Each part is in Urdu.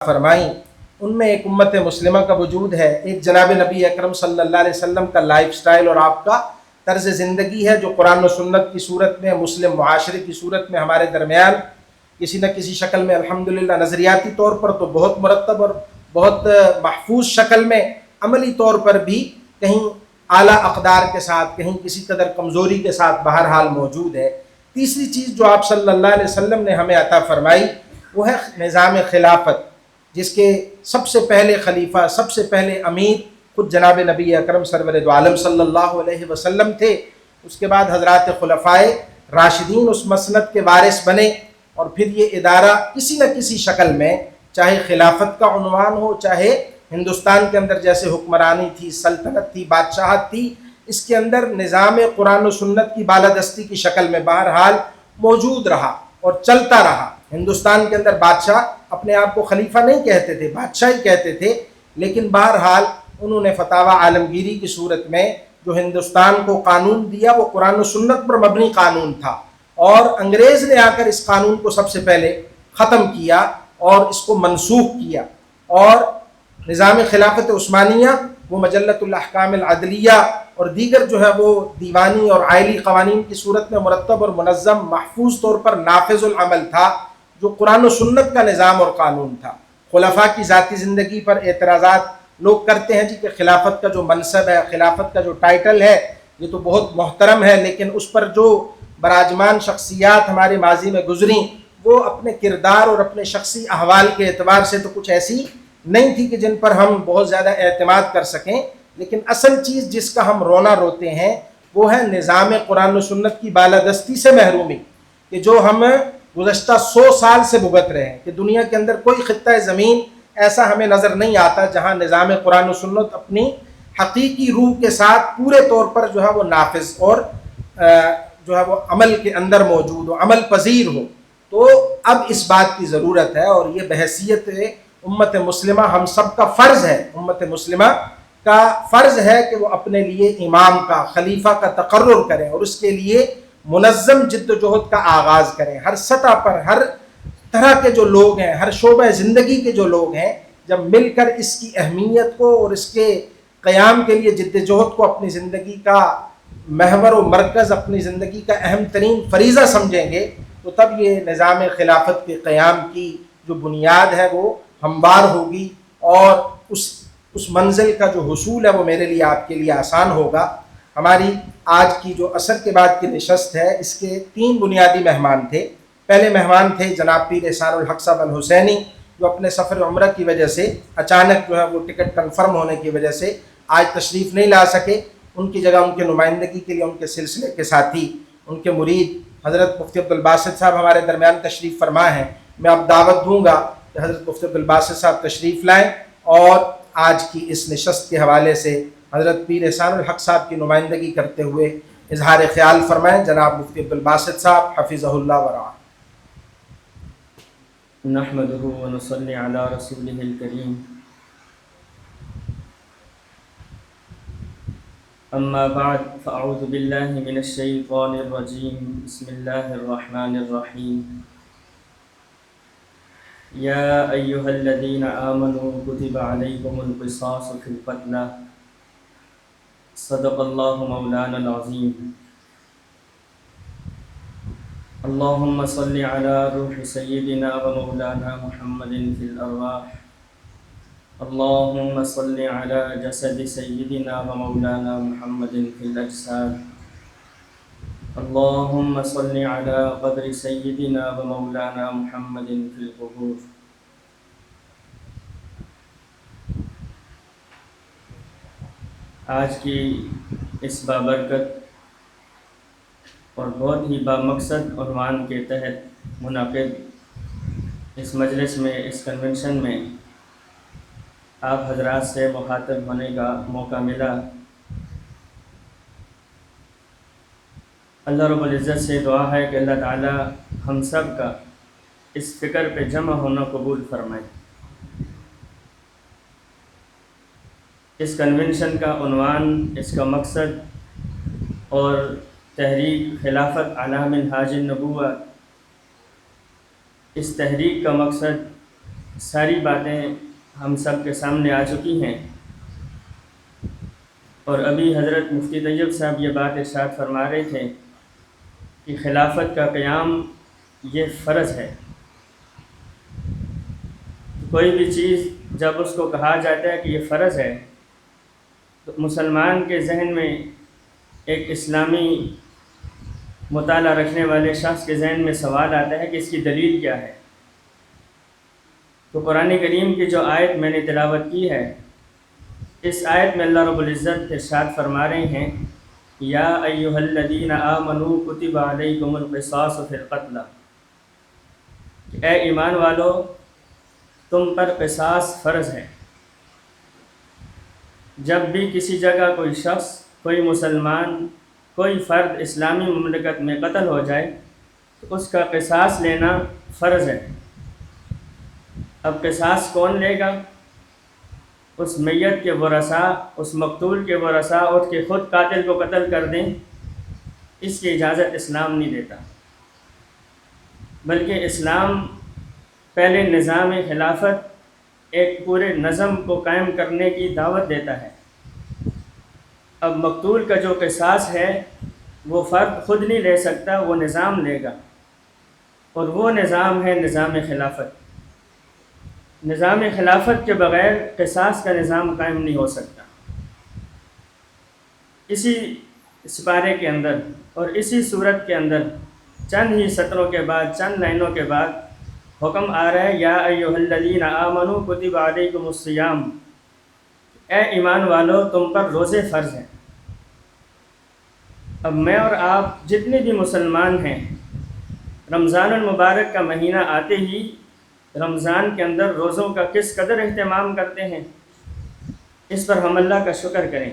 فرمائیں ان میں ایک امت مسلمہ کا وجود ہے، ایک جناب نبی اکرم صلی اللہ علیہ وسلم کا لائف سٹائل اور آپ کا طرز زندگی ہے جو قرآن و سنت کی صورت میں، مسلم معاشرے کی صورت میں ہمارے درمیان کسی نہ کسی شکل میں الحمدللہ نظریاتی طور پر تو بہت مرتب اور بہت محفوظ شکل میں، عملی طور پر بھی کہیں اعلیٰ اقدار کے ساتھ، کہیں کسی قدر کمزوری کے ساتھ بہرحال موجود ہے۔ تیسری چیز جو آپ صلی اللہ علیہ وسلم نے ہمیں عطا فرمائی وہ ہے نظام خلافت، جس کے سب سے پہلے خلیفہ، سب سے پہلے امیر خود جناب نبی اکرم سرور دو عالم صلی اللہ علیہ وسلم تھے۔ اس کے بعد حضرات خلفائے راشدین اس مسند کے وارث بنے، اور پھر یہ ادارہ کسی نہ کسی شکل میں، چاہے خلافت کا عنوان ہو، چاہے ہندوستان کے اندر جیسے حکمرانی تھی، سلطنت تھی، بادشاہت تھی، اس کے اندر نظام قرآن و سنت کی بالادستی کی شکل میں بہرحال موجود رہا اور چلتا رہا۔ ہندوستان کے اندر بادشاہ اپنے آپ کو خلیفہ نہیں کہتے تھے، بادشاہ ہی کہتے تھے، لیکن بہرحال انہوں نے فتاوی عالمگیری کی صورت میں جو ہندوستان کو قانون دیا وہ قرآن و سنت پر مبنی قانون تھا، اور انگریز نے آ کر اس قانون کو سب سے پہلے ختم کیا اور اس کو منسوخ کیا، اور نظام خلافت عثمانیہ وہ مجلۃ الاحکام العدلیہ اور دیگر جو ہے وہ دیوانی اور آئلی قوانین کی صورت میں مرتب اور منظم محفوظ طور پر نافذ العمل تھا، جو قرآن و سنت کا نظام اور قانون تھا۔ خلفاء کی ذاتی زندگی پر اعتراضات لوگ کرتے ہیں جی کہ خلافت کا جو منصب ہے، خلافت کا جو ٹائٹل ہے یہ تو بہت محترم ہے، لیکن اس پر جو براجمان شخصیات ہمارے ماضی میں گزریں وہ اپنے کردار اور اپنے شخصی احوال کے اعتبار سے تو کچھ ایسی نہیں تھی کہ جن پر ہم بہت زیادہ اعتماد کر سکیں، لیکن اصل چیز جس کا ہم رونا روتے ہیں وہ ہے نظام قرآن و سنت کی بالادستی سے محرومی، کہ جو ہم گزشتہ 100 سال سے بھگت رہے ہیں، کہ دنیا کے اندر کوئی خطہ زمین ایسا ہمیں نظر نہیں آتا جہاں نظام قرآن و سنت اپنی حقیقی روح کے ساتھ پورے طور پر جو ہے وہ نافذ اور جو ہے وہ عمل کے اندر موجود ہو، عمل پذیر ہو۔ تو اب اس بات کی ضرورت ہے، اور یہ بحیثیت امت مسلمہ ہم سب کا فرض ہے، امت مسلمہ کا فرض ہے کہ وہ اپنے لیے امام کا، خلیفہ کا تقرر کریں، اور اس کے لیے منظم جد و جہد کا آغاز کریں۔ ہر سطح پر، ہر طرح کے جو لوگ ہیں، ہر شعبہ زندگی کے جو لوگ ہیں، جب مل کر اس کی اہمیت کو اور اس کے قیام کے لیے جد و جہد کو اپنی زندگی کا محور و مرکز، اپنی زندگی کا اہم ترین فریضہ سمجھیں گے، تو تب یہ نظام خلافت کے قیام کی جو بنیاد ہے وہ ہموار ہوگی، اور اس منزل کا جو حصول ہے وہ میرے لیے، آپ کے لیے آسان ہوگا۔ ہماری آج کی جو عصر کے بعد کی نشست ہے، اس کے 3 بنیادی مہمان تھے۔ پہلے مہمان تھے جناب پیر احسان الحق صاحب الحسینی، جو اپنے سفر عمرہ کی وجہ سے اچانک جو ہے وہ ٹکٹ کنفرم ہونے کی وجہ سے آج تشریف نہیں لا سکے۔ ان کی جگہ ان کے نمائندگی کے لیے ان کے سلسلے کے ساتھی، ان کے مرید حضرت مفتی عبدالباسط صاحب ہمارے درمیان تشریف فرما ہیں۔ میں اب دعوت دوں گا کہ حضرت مفتی عبدالباسط صاحب تشریف لائیں، اور آج کی اس نشست کے حوالے سے حضرت پیر احسان الحق صاحب کی نمائندگی کرتے ہوئے اظہار خیال فرمائیں۔ جناب مفتی عبدالباسط صاحب حفظہ اللہ ورعاہ۔ نحمده ونصلي على رسوله الكريم، أما بعد، فأعوذ بالله من الشيطان الرجيم، بسم الله الرحمن الرحيم، يا أيها الذين آمنوا كتب عليكم القصاص في القتلى، صدق الله مولانا العظيم، اللهم صل على روح سيدنا ومولانا محمد في الأرواح، اللهم صل على جسد سيدنا ومولانا محمد في الأجساد، اللهم صل على قبر سيدنا ومولانا محمد في القبور۔ آج کی اس بابرکت اور بہت ہی بامقصد عنوان کے تحت منعقد اس مجلس میں، اس کنونشن میں آپ حضرات سے مخاطب ہونے کا موقع ملا۔ اللہ رب العزت سے دعا ہے کہ اللہ تعالی ہم سب کا اس فکر پہ جمع ہونا قبول فرمائے۔ اس کنونشن کا عنوان، اس کا مقصد اور تحریک خلافت علی منہاج النبوہ، اس تحریک کا مقصد ساری باتیں ہم سب کے سامنے آ چکی ہیں، اور ابھی حضرت مفتی طیب صاحب یہ بات ارشاد فرما رہے تھے کہ خلافت کا قیام یہ فرض ہے۔ کوئی بھی چیز جب اس کو کہا جاتا ہے کہ یہ فرض ہے، تو مسلمان کے ذہن میں، ایک اسلامی مطالعہ رکھنے والے شخص کے ذہن میں سوال آتا ہے کہ اس کی دلیل کیا ہے۔ تو قرآن کریم کی جو آیت میں نے تلاوت کی ہے، اس آیت میں اللہ رب العزت ارشاد فرما رہے ہیں، یا ایھا الذین آمنوا کتب علیکم القصاص فی القتل، اے ایمان والو تم پر قصاص فرض ہے۔ جب بھی کسی جگہ کوئی شخص، کوئی مسلمان، کوئی فرد اسلامی مملکت میں قتل ہو جائے تو اس کا قصاص لینا فرض ہے۔ اب قصاص کون لے گا؟ اس میت کے ورثاء، اس مقتول کے ورثاء اٹھ کے خود قاتل کو قتل کر دیں، اس کی اجازت اسلام نہیں دیتا، بلکہ اسلام پہلے نظام خلافت، ایک پورے نظم کو قائم کرنے کی دعوت دیتا ہے۔ اب مقتول کا جو قصاص ہے وہ فرد خود نہیں لے سکتا، وہ نظام لے گا، اور وہ نظام ہے نظام خلافت۔ نظام خلافت کے بغیر قصاص کا نظام قائم نہیں ہو سکتا۔ اسی سپارے کے اندر اور اسی صورت کے اندر چند ہی سطروں کے بعد، چند لائنوں کے بعد حکم آ رہا ہے، یا ایھا الذین آمنوا کتب علیکم الصیام، اے ایمان والو تم پر روزے فرض ہیں۔ اب میں اور آپ جتنے بھی مسلمان ہیں، رمضان المبارک کا مہینہ آتے ہی رمضان کے اندر روزوں کا کس قدر اہتمام کرتے ہیں، اس پر ہم اللہ کا شکر کریں،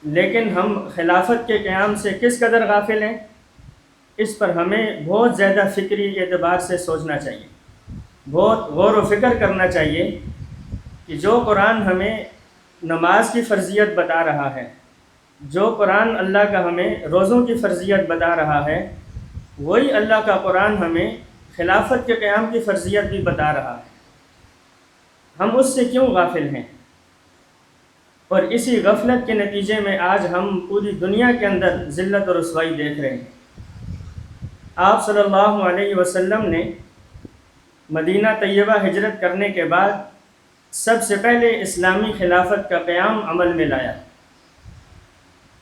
لیکن ہم خلافت کے قیام سے کس قدر غافل ہیں، اس پر ہمیں بہت زیادہ فکری اعتبار سے سوچنا چاہیے، بہت غور و فکر کرنا چاہیے کہ جو قرآن ہمیں نماز کی فرضیت بتا رہا ہے، جو قرآن اللہ کا ہمیں روزوں کی فرضیت بتا رہا ہے، وہی اللہ کا قرآن ہمیں خلافت کے قیام کی فرضیت بھی بتا رہا ہے۔ ہم اس سے کیوں غافل ہیں؟ اور اسی غفلت کے نتیجے میں آج ہم پوری دنیا کے اندر ذلت اور رسوائی دیکھ رہے ہیں۔ آپ صلی اللہ علیہ وسلم نے مدینہ طیبہ ہجرت کرنے کے بعد سب سے پہلے اسلامی خلافت کا قیام عمل میں لایا،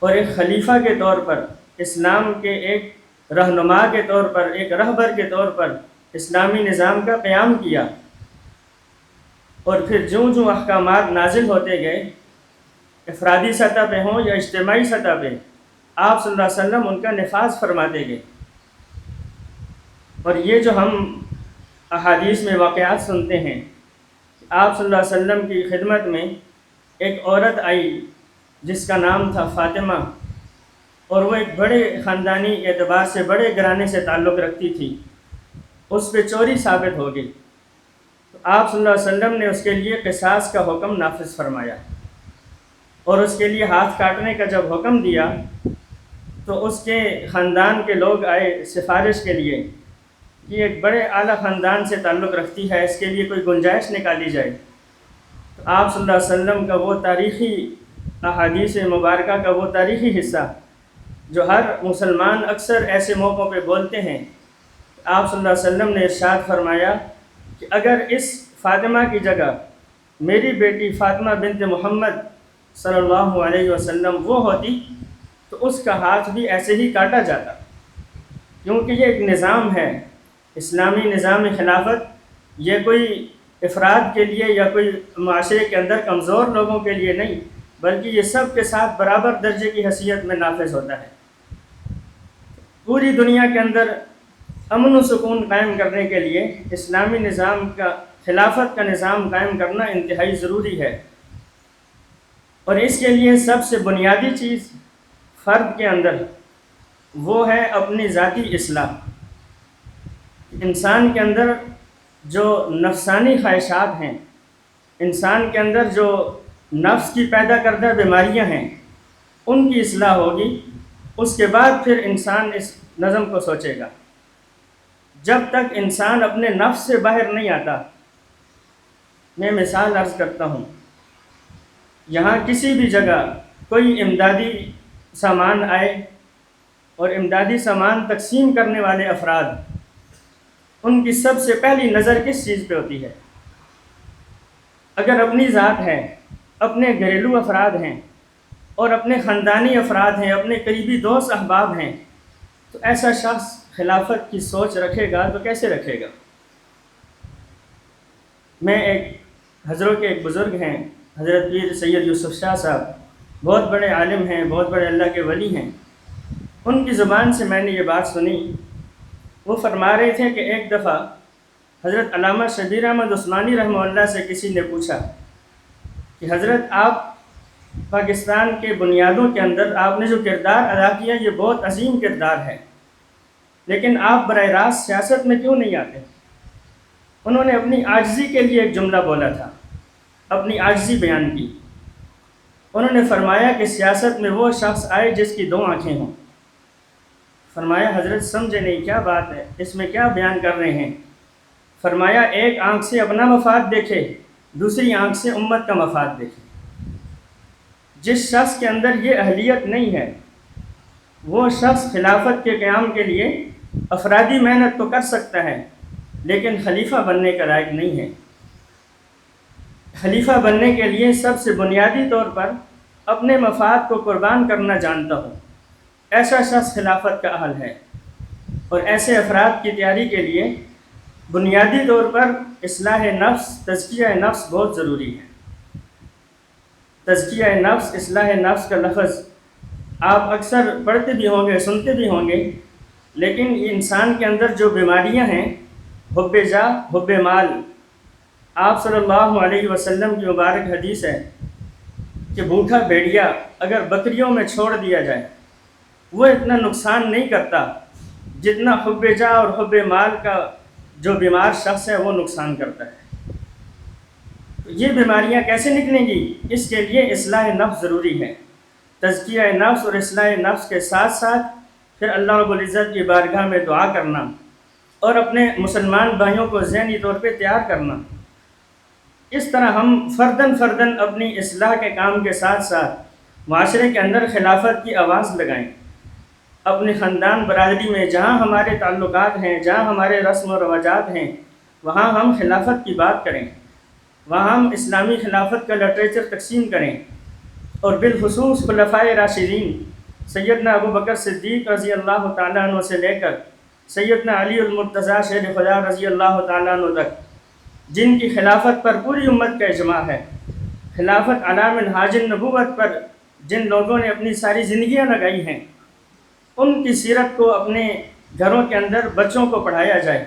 اور ایک خلیفہ کے طور پر، اسلام کے ایک رہنما کے طور پر، ایک رہبر کے طور پر اسلامی نظام کا قیام کیا، اور پھر جوں جوں احکامات نازل ہوتے گئے، افرادی سطح پہ ہوں یا اجتماعی سطح پہ، آپ صلی اللہ علیہ وسلم ان کا نفاذ فرماتے گئے۔ اور یہ جو ہم احادیث میں واقعات سنتے ہیں، آپ صلی اللہ علیہ وسلم کی خدمت میں ایک عورت آئی جس کا نام تھا فاطمہ، اور وہ ایک بڑے خاندانی اعتبار سے بڑے گھرانے سے تعلق رکھتی تھی، اس پہ چوری ثابت ہو گئی، تو آپ صلی اللہ علیہ وسلم نے اس کے لیے قصاص کا حکم نافذ فرمایا، اور اس کے لیے ہاتھ کاٹنے کا جب حکم دیا تو اس کے خاندان کے لوگ آئے سفارش کے لیے کہ ایک بڑے اعلیٰ خاندان سے تعلق رکھتی ہے، اس کے لیے کوئی گنجائش نکالی جائے۔ تو آپ صلی اللہ علیہ وسلم کا وہ تاریخی احادیث مبارکہ کا وہ تاریخی حصہ جو ہر مسلمان اکثر ایسے موقعوں پہ بولتے ہیں، آپ صلی اللہ علیہ وسلم نے ارشاد فرمایا کہ اگر اس فاطمہ کی جگہ میری بیٹی فاطمہ بنت محمد صلی اللہ علیہ وسلم وہ ہوتی تو اس کا ہاتھ بھی ایسے ہی کاٹا جاتا، کیونکہ یہ ایک نظام ہے، اسلامی نظام خلافت، یہ کوئی افراد کے لیے یا کوئی معاشرے کے اندر کمزور لوگوں کے لیے نہیں، بلکہ یہ سب کے ساتھ برابر درجے کی حیثیت میں نافذ ہوتا ہے۔ پوری دنیا کے اندر امن و سکون قائم کرنے کے لیے اسلامی نظام کا، خلافت کا نظام قائم کرنا انتہائی ضروری ہے، اور اس کے لیے سب سے بنیادی چیز فرد کے اندر وہ ہے اپنی ذاتی اصلاح۔ انسان کے اندر جو نفسانی خواہشات ہیں، انسان کے اندر جو نفس کی پیدا کردہ بیماریاں ہیں، ان کی اصلاح ہوگی، اس کے بعد پھر انسان اس نظم کو سوچے گا۔ جب تک انسان اپنے نفس سے باہر نہیں آتا، میں مثال عرض کرتا ہوں، یہاں کسی بھی جگہ کوئی امدادی سامان آئے اور امدادی سامان تقسیم کرنے والے افراد، ان کی سب سے پہلی نظر کس چیز پہ ہوتی ہے؟ اگر اپنی ذات ہے، اپنے گھریلو افراد ہیں اور اپنے خاندانی افراد ہیں، اپنے قریبی دوست احباب ہیں، تو ایسا شخص خلافت کی سوچ رکھے گا تو کیسے رکھے گا؟ میں حضروں کے ایک بزرگ ہیں، حضرت پیر سید یوسف شاہ صاحب، بہت بڑے عالم ہیں، بہت بڑے اللہ کے ولی ہیں، ان کی زبان سے میں نے یہ بات سنی۔ وہ فرما رہے تھے کہ ایک دفعہ حضرت علامہ شبیر احمد عثمانی رحمہ اللہ سے کسی نے پوچھا کہ حضرت آپ پاکستان کے بنیادوں کے اندر آپ نے جو کردار ادا کیا یہ بہت عظیم کردار ہے، لیکن آپ براہ راست سیاست میں کیوں نہیں آتے؟ انہوں نے اپنی عاجزی کے لیے ایک جملہ بولا تھا، اپنی عاجزی بیان کی۔ انہوں نے فرمایا کہ سیاست میں وہ شخص آئے جس کی 2 آنکھیں ہوں۔ فرمایا حضرت سمجھے نہیں، کیا بات ہے، اس میں کیا بیان کر رہے ہیں؟ فرمایا ایک آنکھ سے اپنا مفاد دیکھے، دوسری آنکھ سے امت کا مفاد دیکھے۔ جس شخص کے اندر یہ اہلیت نہیں ہے، وہ شخص خلافت کے قیام کے لیے افرادی محنت تو کر سکتا ہے لیکن خلیفہ بننے کا لائق نہیں ہے۔ خلیفہ بننے کے لیے سب سے بنیادی طور پر اپنے مفاد کو قربان کرنا جانتا ہو، ایسا شخص خلافت کا اہل ہے۔ اور ایسے افراد کی تیاری کے لیے بنیادی طور پر اصلاح نفس، تزکیہ نفس بہت ضروری ہے۔ تزکیہ نفس، اصلاح نفس کا لفظ آپ اکثر پڑھتے بھی ہوں گے، سنتے بھی ہوں گے، لیکن انسان کے اندر جو بیماریاں ہیں، حب جاہ، حب مال، آپ صلی اللہ علیہ وسلم کی مبارک حدیث ہے کہ بھوکا بھیڑیا اگر بکریوں میں چھوڑ دیا جائے وہ اتنا نقصان نہیں کرتا جتنا حب جاہ اور حب مال کا جو بیمار شخص ہے وہ نقصان کرتا ہے۔ یہ بیماریاں کیسے نکلیں گی؟ اس کے لیے اصلاح نفس ضروری ہے۔ تزکیہ نفس اور اصلاح نفس کے ساتھ ساتھ پھر اللہ رب العزت کی بارگاہ میں دعا کرنا اور اپنے مسلمان بھائیوں کو ذہنی طور پہ تیار کرنا۔ اس طرح ہم فرداً اپنی اصلاح کے کام کے ساتھ ساتھ معاشرے کے اندر خلافت کی آواز لگائیں۔ اپنے خاندان برادری میں جہاں ہمارے تعلقات ہیں، جہاں ہمارے رسم و رواجات ہیں، وہاں ہم خلافت کی بات کریں، وہاں ہم اسلامی خلافت کا لٹریچر تقسیم کریں، اور بالخصوص خلفائے راشدین سیدنا ابو بکر صدیق رضی اللہ تعالیٰ عنہ سے لے کر سیدنا علی المرتضیٰ شیر خدا رضی اللہ تعالیٰ عنہ تک، جن کی خلافت پر پوری امت کا اجماع ہے، خلافت علی منہاج النبوت پر جن لوگوں نے اپنی ساری زندگیاں لگائی ہیں، ان کی سیرت کو اپنے گھروں کے اندر بچوں کو پڑھایا جائے،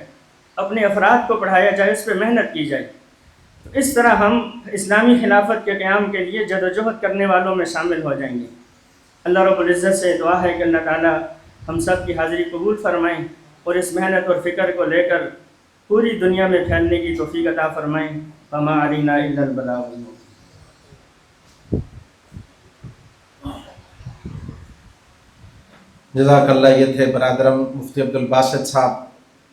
اپنے افراد کو پڑھایا جائے، اس پہ محنت کی جائے۔ تو اس طرح ہم اسلامی خلافت کے قیام کے لیے جدوجہد کرنے والوں میں شامل ہو جائیں گے۔ اللہ رب العزت سے دعا ہے کہ اللہ تعالیٰ ہم سب کی حاضری قبول فرمائیں اور اس محنت اور فکر کو لے کر پوری دنیا میں پھیلنے کی توفیق عطا فرمائیں۔ وما علینا الا البلاغ المبین۔ جزاک اللہ۔ یہ تھے برادرم مفتی عبدالباسط صاحب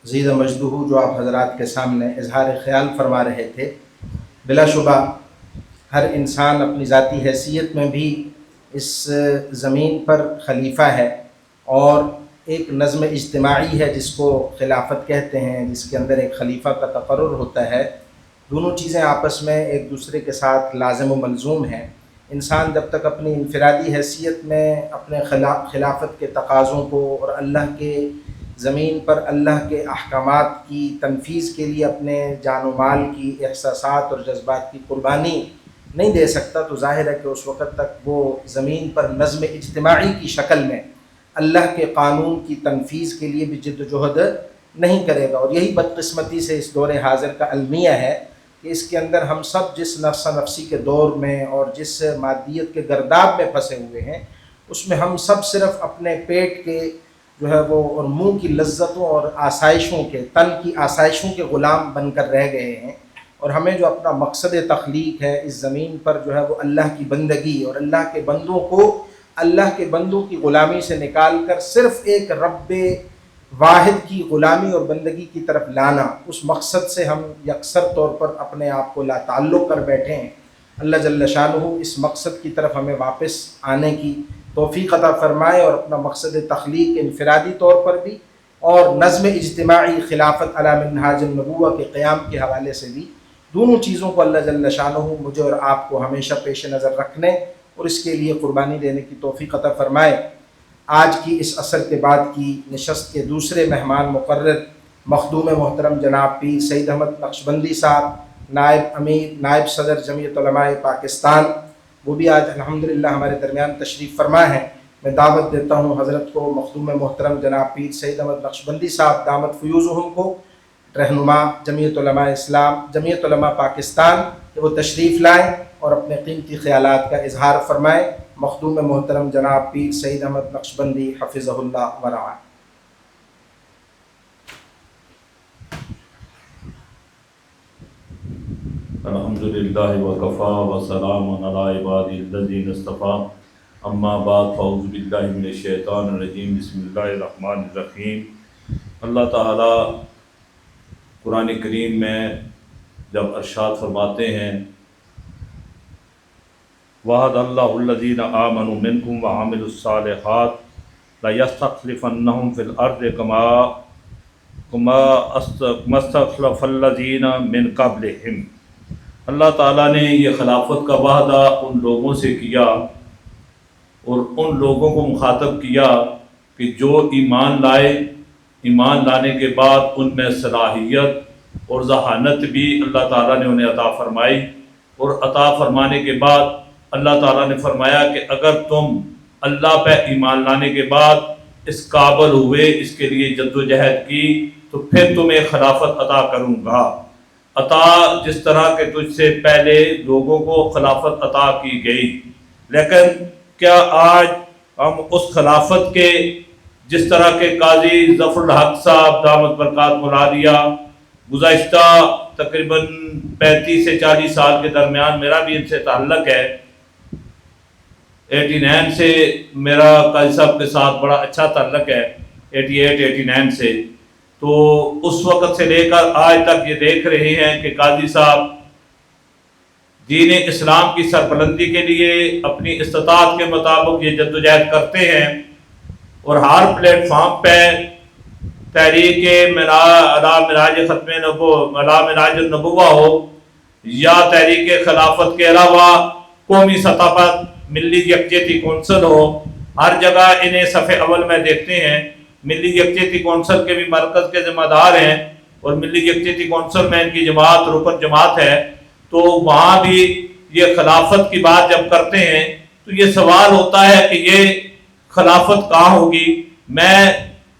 عزیز مجدہ، جو آپ حضرات کے سامنے اظہار خیال فرما رہے تھے۔ بلا شبہ ہر انسان اپنی ذاتی حیثیت میں بھی اس زمین پر خلیفہ ہے، اور ایک نظم اجتماعی ہے جس کو خلافت کہتے ہیں، جس کے اندر ایک خلیفہ کا تقرر ہوتا ہے۔ دونوں چیزیں آپس میں ایک دوسرے کے ساتھ لازم و ملزوم ہیں۔ انسان جب تک اپنی انفرادی حیثیت میں اپنے خلافت کے تقاضوں کو اور اللہ کے زمین پر اللہ کے احکامات کی تنفیذ کے لیے اپنے جان و مال کی، احساسات اور جذبات کی قربانی نہیں دے سکتا، تو ظاہر ہے کہ اس وقت تک وہ زمین پر نظم اجتماعی کی شکل میں اللہ کے قانون کی تنفیذ کے لیے بھی جد و جہد نہیں کرے گا۔ اور یہی بدقسمتی سے اس دور حاضر کا المیہ ہے کہ اس کے اندر ہم سب جس نفس نفسی کے دور میں اور جس مادیت کے گرداب میں پھنسے ہوئے ہیں، اس میں ہم سب صرف اپنے پیٹ کے جو ہے وہ اور منہ کی لذتوں اور آسائشوں کے، تن کی آسائشوں کے غلام بن کر رہ گئے ہیں، اور ہمیں جو اپنا مقصد تخلیق ہے اس زمین پر جو ہے وہ اللہ کی بندگی اور اللہ کے بندوں کو اللہ کے بندوں کی غلامی سے نکال کر صرف ایک رب واحد کی غلامی اور بندگی کی طرف لانا، اس مقصد سے ہم یکسر طور پر اپنے آپ کو لا تعلق کر بیٹھے ہیں۔ اللہ جل شانہ اس مقصد کی طرف ہمیں واپس آنے کی توفیق عطا فرمائے، اور اپنا مقصد تخلیق انفرادی طور پر بھی اور نظم اجتماعی خلافت علی منہاج النبوہ کے قیام کے حوالے سے بھی، دونوں چیزوں کو اللہ جل شانہ مجھے اور آپ کو ہمیشہ پیش نظر رکھنے اور اس کے لیے قربانی دینے کی توفیق عطا فرمائے۔ آج کی اس عصر کے بعد کی نشست کے دوسرے مہمان مقرر مخدوم محترم جناب پیر سید احمد نقشبندی صاحب، نائب امیر، نائب صدر جمعیت علماء پاکستان، وہ بھی آج الحمدللہ ہمارے درمیان تشریف فرما ہیں۔ میں دعوت دیتا ہوں حضرت کو، مخدوم محترم جناب پیر سید احمد نقشبندی صاحب دامت فیوزہم کو، رہنما جمعیت علماء اسلام، جمعیت علماء پاکستان، کہ وہ تشریف لائیں اور اپنے قیمتی خیالات کا اظہار فرمائیں۔ مخدوم محترم جناب پیر سید احمد نقشبندی حفظہ اللہ ورعاہ۔ الحمدللہ وکفا وسلام علی عبادہ الذین اصطفیٰ، اما بعد فاعوذ باللہ من الشیطان الرجیم، بسم اللہ الرحمن الرحیم۔ اللہ تعالیٰ قرآن کریم میں جب ارشاد فرماتے ہیں وعد اللہ الذین آمنوا منکم وعملوا الصالحات لیستخلفنہم فی الارض کما استخلف الذین من قبلہم۔ اللہ تعالیٰ نے یہ خلافت کا وعدہ ان لوگوں سے کیا اور ان لوگوں کو مخاطب کیا کہ جو ایمان لائے، ایمان لانے کے بعد ان میں صلاحیت اور ذہانت بھی اللہ تعالیٰ نے انہیں عطا فرمائی، اور عطا فرمانے کے بعد اللہ تعالیٰ نے فرمایا کہ اگر تم اللہ پہ ایمان لانے کے بعد اس قابل ہوئے، اس کے لیے جد و جہد کی، تو پھر تمہیں خلافت عطا کروں گا۔ عطا جس طرح کہ تجھ سے پہلے لوگوں کو خلافت عطا کی گئی، لیکن کیا آج ہم اس خلافت کے، جس طرح کے قاضی ظفر الحق صاحب دامت برکات العالیہ گزشتہ تقریباً 35 سے 40 سال کے درمیان میرا بھی ان سے تعلق ہے، 89 سے میرا قاضی صاحب کے ساتھ بڑا اچھا تعلق ہے، 88-89 سے، تو اس وقت سے لے کر آج تک یہ دیکھ رہے ہیں کہ قاضی صاحب دین اسلام کی سربلندی کے لیے اپنی استطاعت کے مطابق یہ جدوجہد کرتے ہیں، اور ہر پلیٹ فارم پہ تحریک مراج النبوہ ہو یا تحریک خلافت کے علاوہ قومی سطح پر ملی یکجہتی کونسل ہو، ہر جگہ انہیں صفحے اول میں دیکھتے ہیں۔ ملی یکجہتی کونسل کے بھی مرکز کے ذمہ دار ہیں، اور ملی یکجہتی کونسل میں ان کی جماعت رکن جماعت ہے، تو وہاں بھی یہ خلافت کی بات جب کرتے ہیں تو یہ سوال ہوتا ہے کہ یہ خلافت کہاں ہوگی۔ میں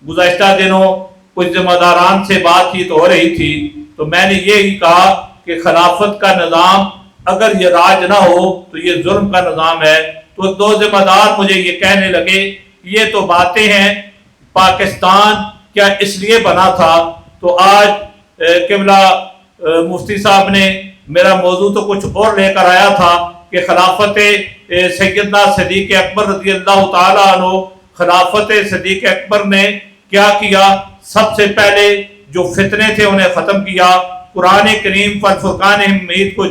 گزشتہ دنوں کچھ ذمہ داران سے بات چیت ہو رہی تھی، تو میں نے یہی کہا کہ خلافت کا نظام اگر یہ راج نہ ہو تو یہ ظلم کا نظام ہے۔ تو دو ذمہ دار مجھے یہ کہنے لگے یہ تو باتیں ہیں، پاکستان کیا اس لیے بنا تھا؟ تو آج قبلہ مفتی صاحب نے میرا موضوع تو کچھ اور لے کر آیا تھا کہ خلافت سیدنا صدیق اکبر رضی اللہ تعالیٰ عنہ، خلافت صدیق اکبر نے کیا کیا؟ سب سے پہلے جو فتنے تھے انہیں ختم کیا، قرآن کریم پر فرقان حمید کو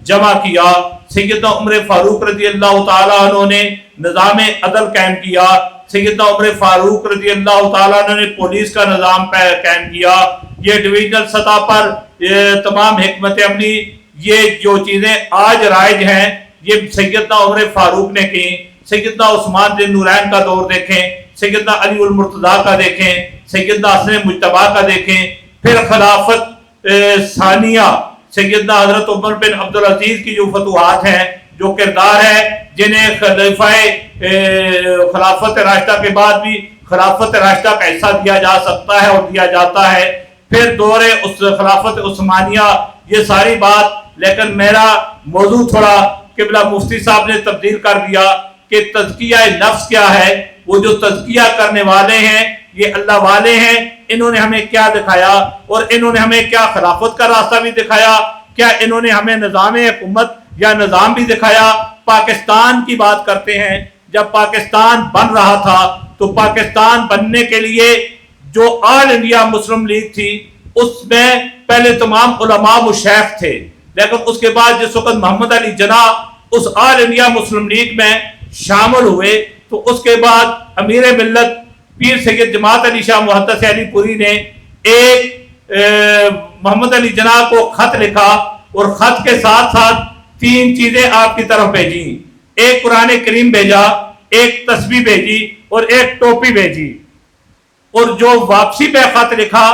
جمع کیا، سیدنا عمر فاروق رضی اللہ تعالیٰ عنہ نے نظام عدل قائم کیا، سیدنا عمر فاروق رضی اللہ تعالیٰ عنہ نے پولیس کا نظام قائم کیا، یہ ڈویژنل سطح پر تمام حکمت عملی، یہ جو چیزیں آج رائج ہیں یہ سیدنا عمر فاروق نے کی۔ سیدنا عثمان ذی النورین کا دور دیکھیں، سیدنا علی المرتضیٰ کا دیکھیں، سیدنا حسن مجتبیٰ کا دیکھیں، پھر خلافت ثانیہ سیدنا حضرت عمر بن عبدالعزیز کی جو فتوحات ہیں، جو کردار ہے جنہیں خلیفہ خلافت راشدہ کے بعد بھی خلافت راشدہ کا حصہ دیا جا سکتا ہے اور دیا جاتا ہے، پھر دور اس خلافت عثمانیہ، یہ ساری بات۔ لیکن میرا موضوع تھوڑا قبلہ مفتی صاحب نے تبدیل کر دیا کہ تزکیہ نفس کیا ہے۔ وہ جو تزکیہ کرنے والے ہیں یہ اللہ والے ہیں، انہوں نے ہمیں کیا دکھایا، اور انہوں نے ہمیں کیا خلافت کا راستہ بھی دکھایا، کیا انہوں نے ہمیں نظام حکومت یا نظام بھی دکھایا۔ پاکستان کی بات کرتے ہیں، جب پاکستان بن رہا تھا تو پاکستان بننے کے لیے جو آل انڈیا مسلم لیگ تھی اس میں پہلے تمام علماء و شیخ تھے، لیکن اس کے بعد جس وقت محمد علی جناح اس آل انڈیا مسلم لیگ میں شامل ہوئے تو اس کے بعد امیر ملت پیر سید جماعت علی شاہ محدث علی پوری نے ایک محمد علی جناح کو خط لکھا اور خط کے ساتھ ساتھ 3 چیزیں آپ کی طرف بھیجی، ایک قرآن کریم بھیجا، ایک تسبیح بھیجی اور ایک ٹوپی بھیجی۔ اور جو واپسی پہ خط لکھا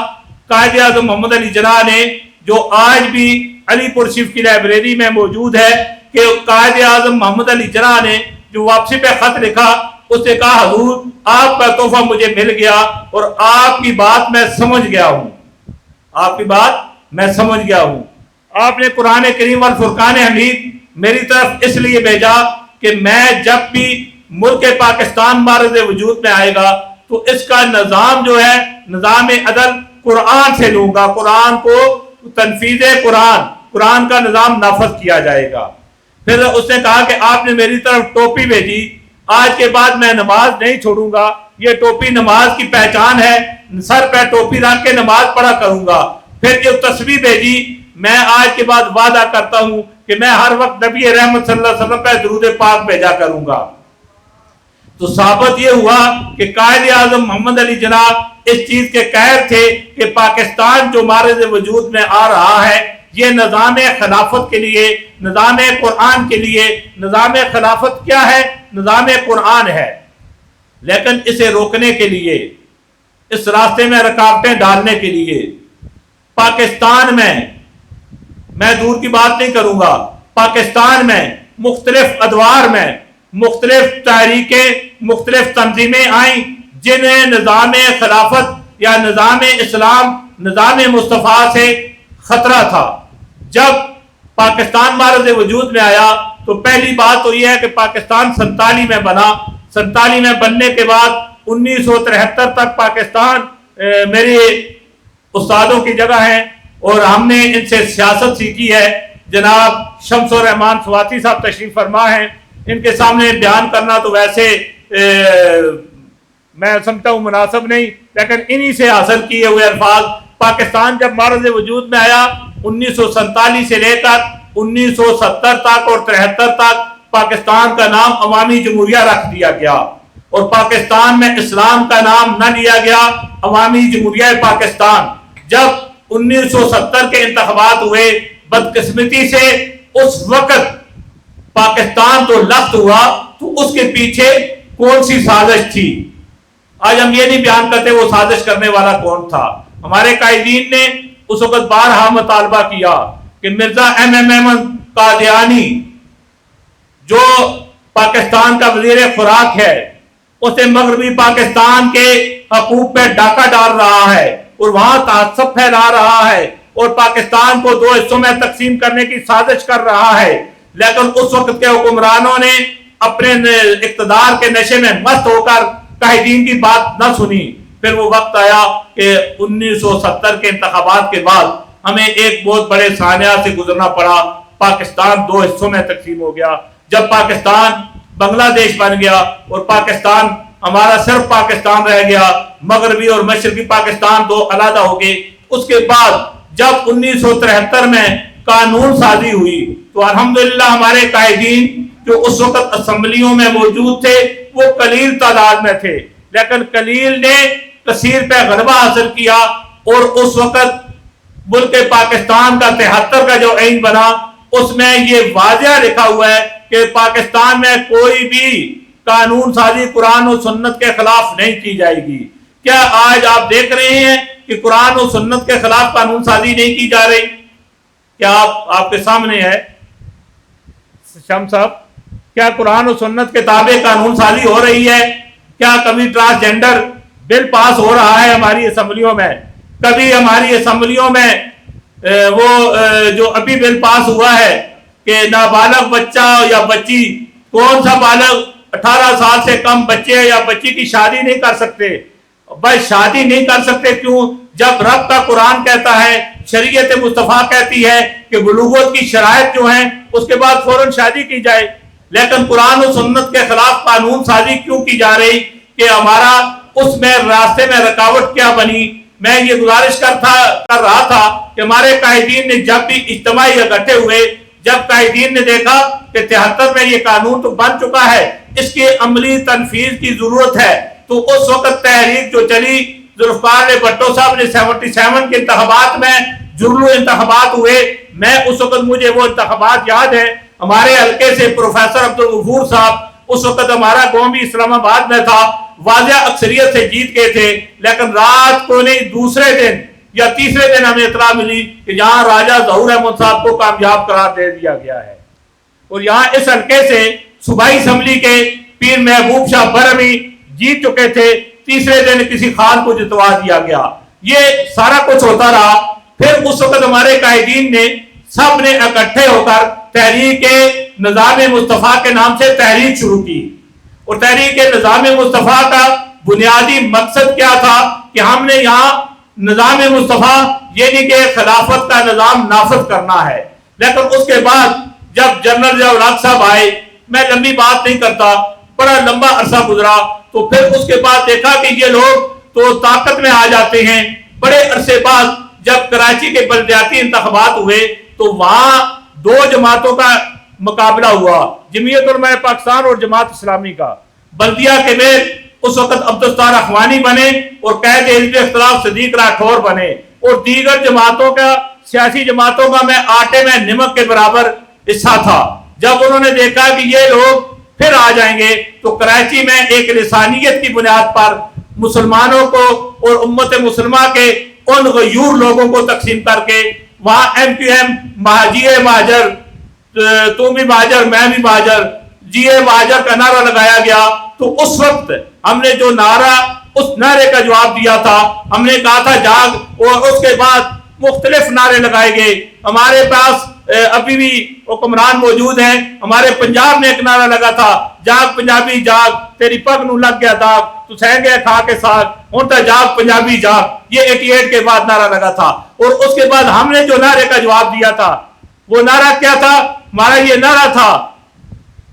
قائد اعظم محمد علی جناح نے، جو آج بھی علی پور شریف کی لائبریری میں موجود ہے، کہ قائد اعظم محمد علی جناح نے جو واپسی پہ خط لکھا اس نے کہا حضور آپ کا تحفہ مجھے مل گیا اور آپ کی بات میں سمجھ گیا ہوں، آپ کی بات میں سمجھ گیا ہوں۔ آپ نے قرآن کریم والفرقان حمید میری طرف اس لیے بھیجا کہ میں جب بھی ملک پاکستان معرض وجود میں آئے گا تو اس کا نظام جو ہے نظام عدل قرآن سے لوں گا، قرآن کو تنفیذ قرآن کا نظام نافذ کیا جائے گا۔ پھر اس نے کہا کہ آپ نے میری طرف ٹوپی بھیجی، آج کے بعد میں نماز نہیں چھوڑوں گا، یہ ٹوپی نماز کی پہچان ہے، سر پہ ٹوپی رکھ کے نماز پڑھا کروں گا۔ پھر جو تسبیح بھیجی، میں آج کے بعد وعدہ کرتا ہوں کہ میں ہر وقت نبی رحمت صلی اللہ علیہ وسلم پہ درود پاک بھیجا کروں گا۔ تو ثابت یہ ہوا کہ قائد اعظم محمد علی جناح اس چیز کے قائل تھے کہ پاکستان جو معرض وجود میں آ رہا ہے یہ نظام خلافت کے لیے، نظام قرآن کے لیے، نظام خلافت کیا ہے؟ نظام قرآن ہے، لیکن اسے روکنے کے لیے، اس راستے میں رکاوٹیں ڈالنے کے لیے پاکستان میں دور کی بات نہیں کروں گا، پاکستان میں مختلف ادوار میں مختلف تحریکیں، مختلف تنظیمیں آئیں جنہیں نظام خلافت یا نظام اسلام، نظام مصطفیٰ سے خطرہ تھا۔ جب پاکستان معرض وجود میں آیا تو پہلی بات تو یہ ہے کہ پاکستان 47 میں بنا، 47 میں بننے کے بعد 1973 تک پاکستان میرے استادوں کی جگہ ہے اور ہم نے ان سے سیاست سیکھی ہے۔ جناب شمس الرحمان سواتی صاحب تشریف فرما ہیں، ان کے سامنے بیان کرنا تو ویسے میں سمجھتا ہوں مناسب نہیں، لیکن انہی سے حاصل کیے ہوئے الفاظ۔ پاکستان جب معرض وجود میں آیا 1947 سے لے کر 1970 تک اور 73 تک پاکستان کا نام عوامی جمہوریہ رکھ دیا گیا اور پاکستان میں اسلام کا نام نہ لیا گیا، عوامی جمہوریہ پاکستان۔ جب 1970 کے انتخابات ہوئے بدقسمتی سے اس وقت پاکستان تو لخت ہوا، تو اس کے پیچھے کون سی سازش تھی؟ آج ہم یہ نہیں بیان کرتے وہ سازش کرنے والا کون تھا۔ ہمارے قائدین نے اس وقت بارہا مطالبہ کیا کہ مرزا احمد قادیانی جو پاکستان کا وزیر خوراک ہے، اسے مغربی پاکستان کے حقوق پہ ڈاکہ ڈال رہا ہے اور وہاں تعصب پھیلا رہا ہے اور پاکستان کو 2 حصوں میں تقسیم کرنے کی سازش کر رہا ہے، لیکن اس وقت کے حکمرانوں نے اپنے اقتدار کے نشے میں مست ہو کر قائدین کی بات نہ سنی۔ پھر وہ وقت آیا کہ 1970 کے انتخابات کے بعد ہمیں ایک بہت بڑے سانحہ سے گزرنا پڑا، پاکستان 2 حصوں میں تقسیم ہو گیا۔ جب پاکستان بنگلہ دیش بن گیا اور پاکستان ہمارا صرف پاکستان رہ گیا، مغربی اور مشرقی پاکستان 2 علیحدہ ہو گئے۔ اس کے بعد جب 1973 میں قانون سازی ہوئی تو الحمدللہ ہمارے قائدین جو اس وقت اسمبلیوں میں موجود تھے وہ قلیل تعداد میں تھے، لیکن قلیل نے کثیر پہ غلبہ حاصل کیا اور اس وقت ملک پاکستان کا 73 کا جو آئین بنا اس میں یہ واضح لکھا ہوا ہے کہ پاکستان میں کوئی بھی قانون سازی قرآن و سنت کے خلاف نہیں کی جائے گی۔ کیا آج آپ دیکھ رہے ہیں کہ قرآن و سنت کے خلاف قانون سازی نہیں کی جا رہی؟ کیا آپ کے سامنے ہے شم صاحب، کیا قرآن و سنت کے تابع قانون سازی ہو رہی ہے؟ کیا کبھی ٹرانسجینڈر بل پاس ہو رہا ہے ہماری اسمبلیوں میں؟ کبھی ہماری اسمبلیوں میں وہ جو ابھی بل پاس ہوا ہے کہ نابالغ بچہ یا بچی، کون سا بالغ 18 سال سے کم بچے یا بچی کی شادی نہیں کر سکتے؟ بھائی شادی نہیں کر سکتے کیوں؟ جب رب کا قرآن کہتا ہے، شریعت مصطفیٰ کہتی ہے کہ بلوغت کی شرائط جو ہیں اس کے بعد فوراً شادی کی جائے، لیکن قرآن و سنت کے خلاف قانون سازی کیوں کی جا رہی کہ ہمارا اس میں راستے میں رکاوٹ کیا بنی. میں یہ گزارش کر رہا تھا کہ ہمارے قائدین نے جب بھی اجتماعی اکٹھے ہوئے، جب قائدین نے دیکھا کہ 73 میں یہ قانون تو بن چکا ہے، اس کے عملی تنفیذ کی ضرورت ہے، تو اس وقت تحریک جو چلی، ذوالفقار بھٹو صاحب نے 77 کے انتخابات میں جرلو انتخابات ہوئے. میں اس وقت مجھے وہ انتخابات یاد ہے، ہمارے حلقے سے پروفیسر عبدالغفور صاحب، اس وقت ہمارا قوم بھی اسلام آباد میں تھا، واضح اکثریت سے جیت گئے تھے. لیکن رات کو نہیں، دوسرے دن یا تیسرے دن ہمیں اطلاع ملی کہ یہاں راجہ ظہور احمد صاحب کو کامیاب قرار دے دیا گیا ہے. اور یہاں اس حلقے سے صوبائی اسمبلی کے پیر محبوب شاہ برہمی جیت چکے تھے، تیسرے دن کسی خان کو جتوا دیا گیا. یہ سارا کچھ ہوتا رہا. پھر اس وقت ہمارے قائدین نے سب نے اکٹھے ہو کر تحریک نظام مصطفیٰ کے نام سے تحریک شروع کی. اور تحریک نظام مصطفیٰ کا بنیادی مقصد کیا تھا کہ ہم نے یہاں نظام مصطفیٰ یعنی کہ خلافت کا نظام نافذ کرنا ہے. لیکن اس کے بعد جب جنرل ضیاء الحق صاحب آئے، میں لمبی بات نہیں کرتا، بڑا لمبا عرصہ گزرا، تو پھر اس کے بعد دیکھا کہ یہ لوگ تو طاقت میں آ جاتے ہیں. بڑے عرصے بعد جب کراچی کے بلدیاتی انتخابات ہوئے تو وہاں دو جماعتوں کا مقابلہ ہوا، جمعیت علماء پاکستان اور جماعت اسلامی کا. بلدیہ کے میر اس وقت عبدالستار اخوانی بنے اور قائد حزب اختلاف صدیق راٹھور بنے، اور دیگر جماعتوں کا، سیاسی جماعتوں کا میں آٹے میں نمک کے برابر حصہ تھا. جب انہوں نے دیکھا کہ یہ لوگ پھر آ جائیں گے تو کراچی میں ایک لسانیت کی بنیاد پر مسلمانوں کو اور امت مسلمہ کے ان غیور لوگوں کو تقسیم کر کے وہاں ایم کیو ایم مہاجر، تم بھی مہاجر میں بھی مہاجر، جی اے مہاجر کا نعرہ لگایا گیا. تو اس وقت ہم نے جو نعرہ، اس نعرے کا جواب دیا تھا، ہم نے کہا تھا جاگ، اور اس کے بعد مختلف نعرے لگائے گئے. ہمارے پاس ابھی بھی حکمران موجود ہیں. ہمارے پنجاب میں ایک نعرہ لگا تھا، جاگ پنجابی جاگ، تیری پگ نو لگ گیا داغ، تو سہ گئے کھا کے ساگ، ہوں تو جاگ پنجابی جاگ. یہ 88 کے بعد نعرہ لگا تھا. اور اس کے بعد ہم نے جو نعرے کا جواب دیا تھا، وہ نعرہ کیا تھا؟ ہمارا یہ نعرہ تھا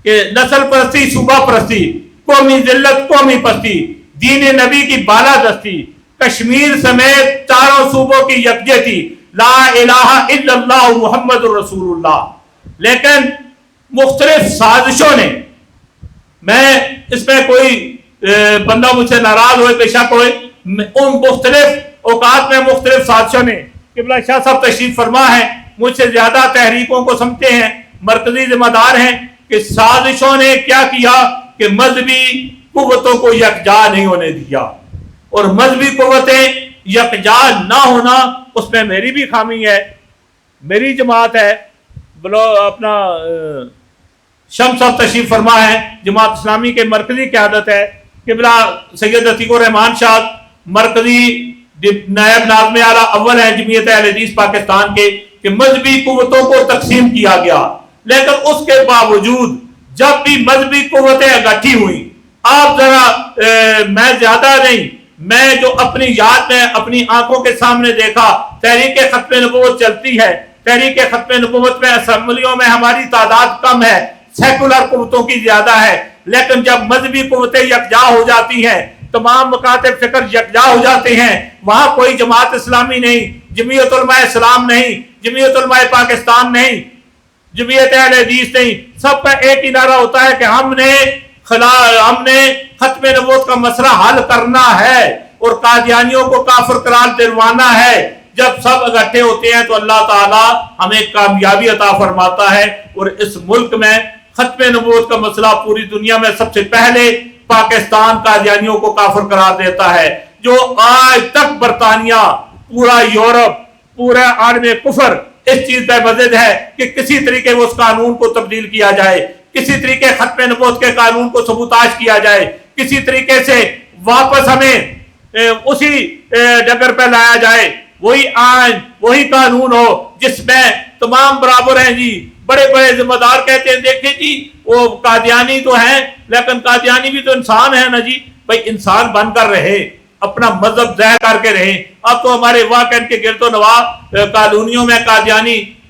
کہ نسل پرستی، صوبہ پرستی، قومی ذلت، قومی پستی، دین نبی کی بالا دستی، کشمیر سمیت چاروں صوبوں کی یکجہتی، لا الہ الا اللہ محمد رسول اللہ. لیکن مختلف سازشوں نے، میں اس میں کوئی بندہ مجھ سے ناراض ہوئے، بے شک ہوئے، ان مختلف اوقات میں مختلف سازشوں نے، قبلہ شاہ صاحب تشریف فرما ہے، مجھ سے زیادہ تحریکوں کو سمجھتے ہیں، مرکزی ذمہ دار ہیں، کہ سازشوں نے کیا کیا کہ مذہبی قوتوں کو یکجا نہیں ہونے دیا. اور مذہبی قوتیں یکجا نہ ہونا، اس میں میری بھی خامی ہے. میری جماعت ہے، اپنا شمس صاحب تشریف فرما ہے، جماعت اسلامی کے مرکزی قیادت ہے، قبلہ سید عتیق الرحمان شاہ مرکزی نائب ناظم اعلیٰ اول ہیں جمعیت اہل حدیث پاکستان کے، کہ مذہبی قوتوں کو تقسیم کیا گیا. لیکن اس کے باوجود جب بھی مذہبی قوتیں اکٹھی ہوئیں، آپ ذرا میں زیادہ نہیں، میں جو اپنی یاد میں اپنی آنکھوں کے سامنے دیکھا، تحریک ختم نبوت چلتی ہے، تحریک ختم نبوت میں اسمبلیوں میں ہماری تعداد کم ہے، سیکولر قوتوں کی زیادہ ہے. لیکن جب مذہبی قوتیں یکجا ہو جاتی ہیں، تمام مکاتب فکر یکجا ہو جاتے ہیں، وہاں کوئی جماعت اسلامی نہیں، جمعیت علماء اسلام نہیں، جمعیت علماء پاکستان نہیں، جمعیت اہل حدیث نہیں، سب کا ایک ہی نعرہ ہوتا ہے کہ ہم نے ختم نبوت کا مسئلہ حل کرنا ہے اور قادیانیوں کو کافر قرار دلوانا ہے. جب سب اکٹھے ہوتے ہیں تو اللہ تعالیٰ ہمیں کامیابی عطا فرماتا ہے. اور اس ملک میں ختم نبوت کا مسئلہ پوری دنیا میں سب سے پہلے پاکستان قادیانیوں کو کافر قرار دیتا ہے، جو آج تک برطانیہ، پورا یورپ، پورا عالم کفر اس چیز پہ مزید ہے کہ کسی طریقے اس قانون کو تبدیل کیا جائے، کسی طریقے ختم نبوت کے قانون کو سبوتاژ کیا جائے، کسی طریقے سے واپس ہمیں اسی ڈگر پہ لایا جائے، وہی آئین، وہی قانون ہو جس میں تمام برابر ہیں. جی بڑے بڑے ذمہ دار کہتے ہیں دیکھیں جی وہ قادیانی تو ہیں لیکن قادیانی بھی تو انسان ہے نا جی. بھائی انسان بن کر رہے، اپنا مذہب ظاہر کر کے رہے. اب تو ہمارے واقع کے گرد و نواح کالونیوں میں قادیانی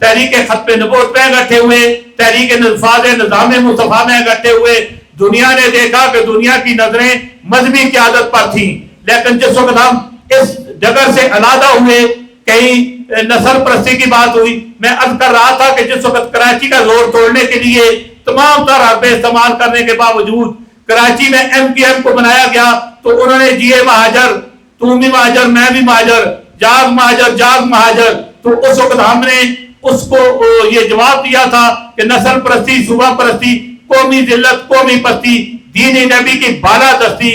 تحریک خط نبوت میں اکٹھے ہوئے, تحریک نفاذ نظام مصطفیٰ میں اکٹھے ہوئے. دنیا نے دیکھا کہ دنیا کی نظریں مذہبی قیادت پر تھیں, لیکن جس وقت ہم اس جگہ سے علیحدہ ہوئے, کہیں نسل پرستی کی بات ہوئی. میں عرض کر رہا تھا کہ جس وقت کراچی کا زور توڑنے کے لیے تمام تر حربے استعمال کرنے کے باوجود کراچی میں ایم پی ایم کو بنایا گیا, تو انہوں نے جیے مہاجر, تم بھی مہاجر میں بھی مہاجر, جاگ مہاجر جاگ مہاجر. تو اس وقت ہم نے اس کو یہ جواب دیا تھا کہ نسل پرستی, صوبہ پرستی, قومی ذلت, قومی پستی, دین نبی کی بالادستی,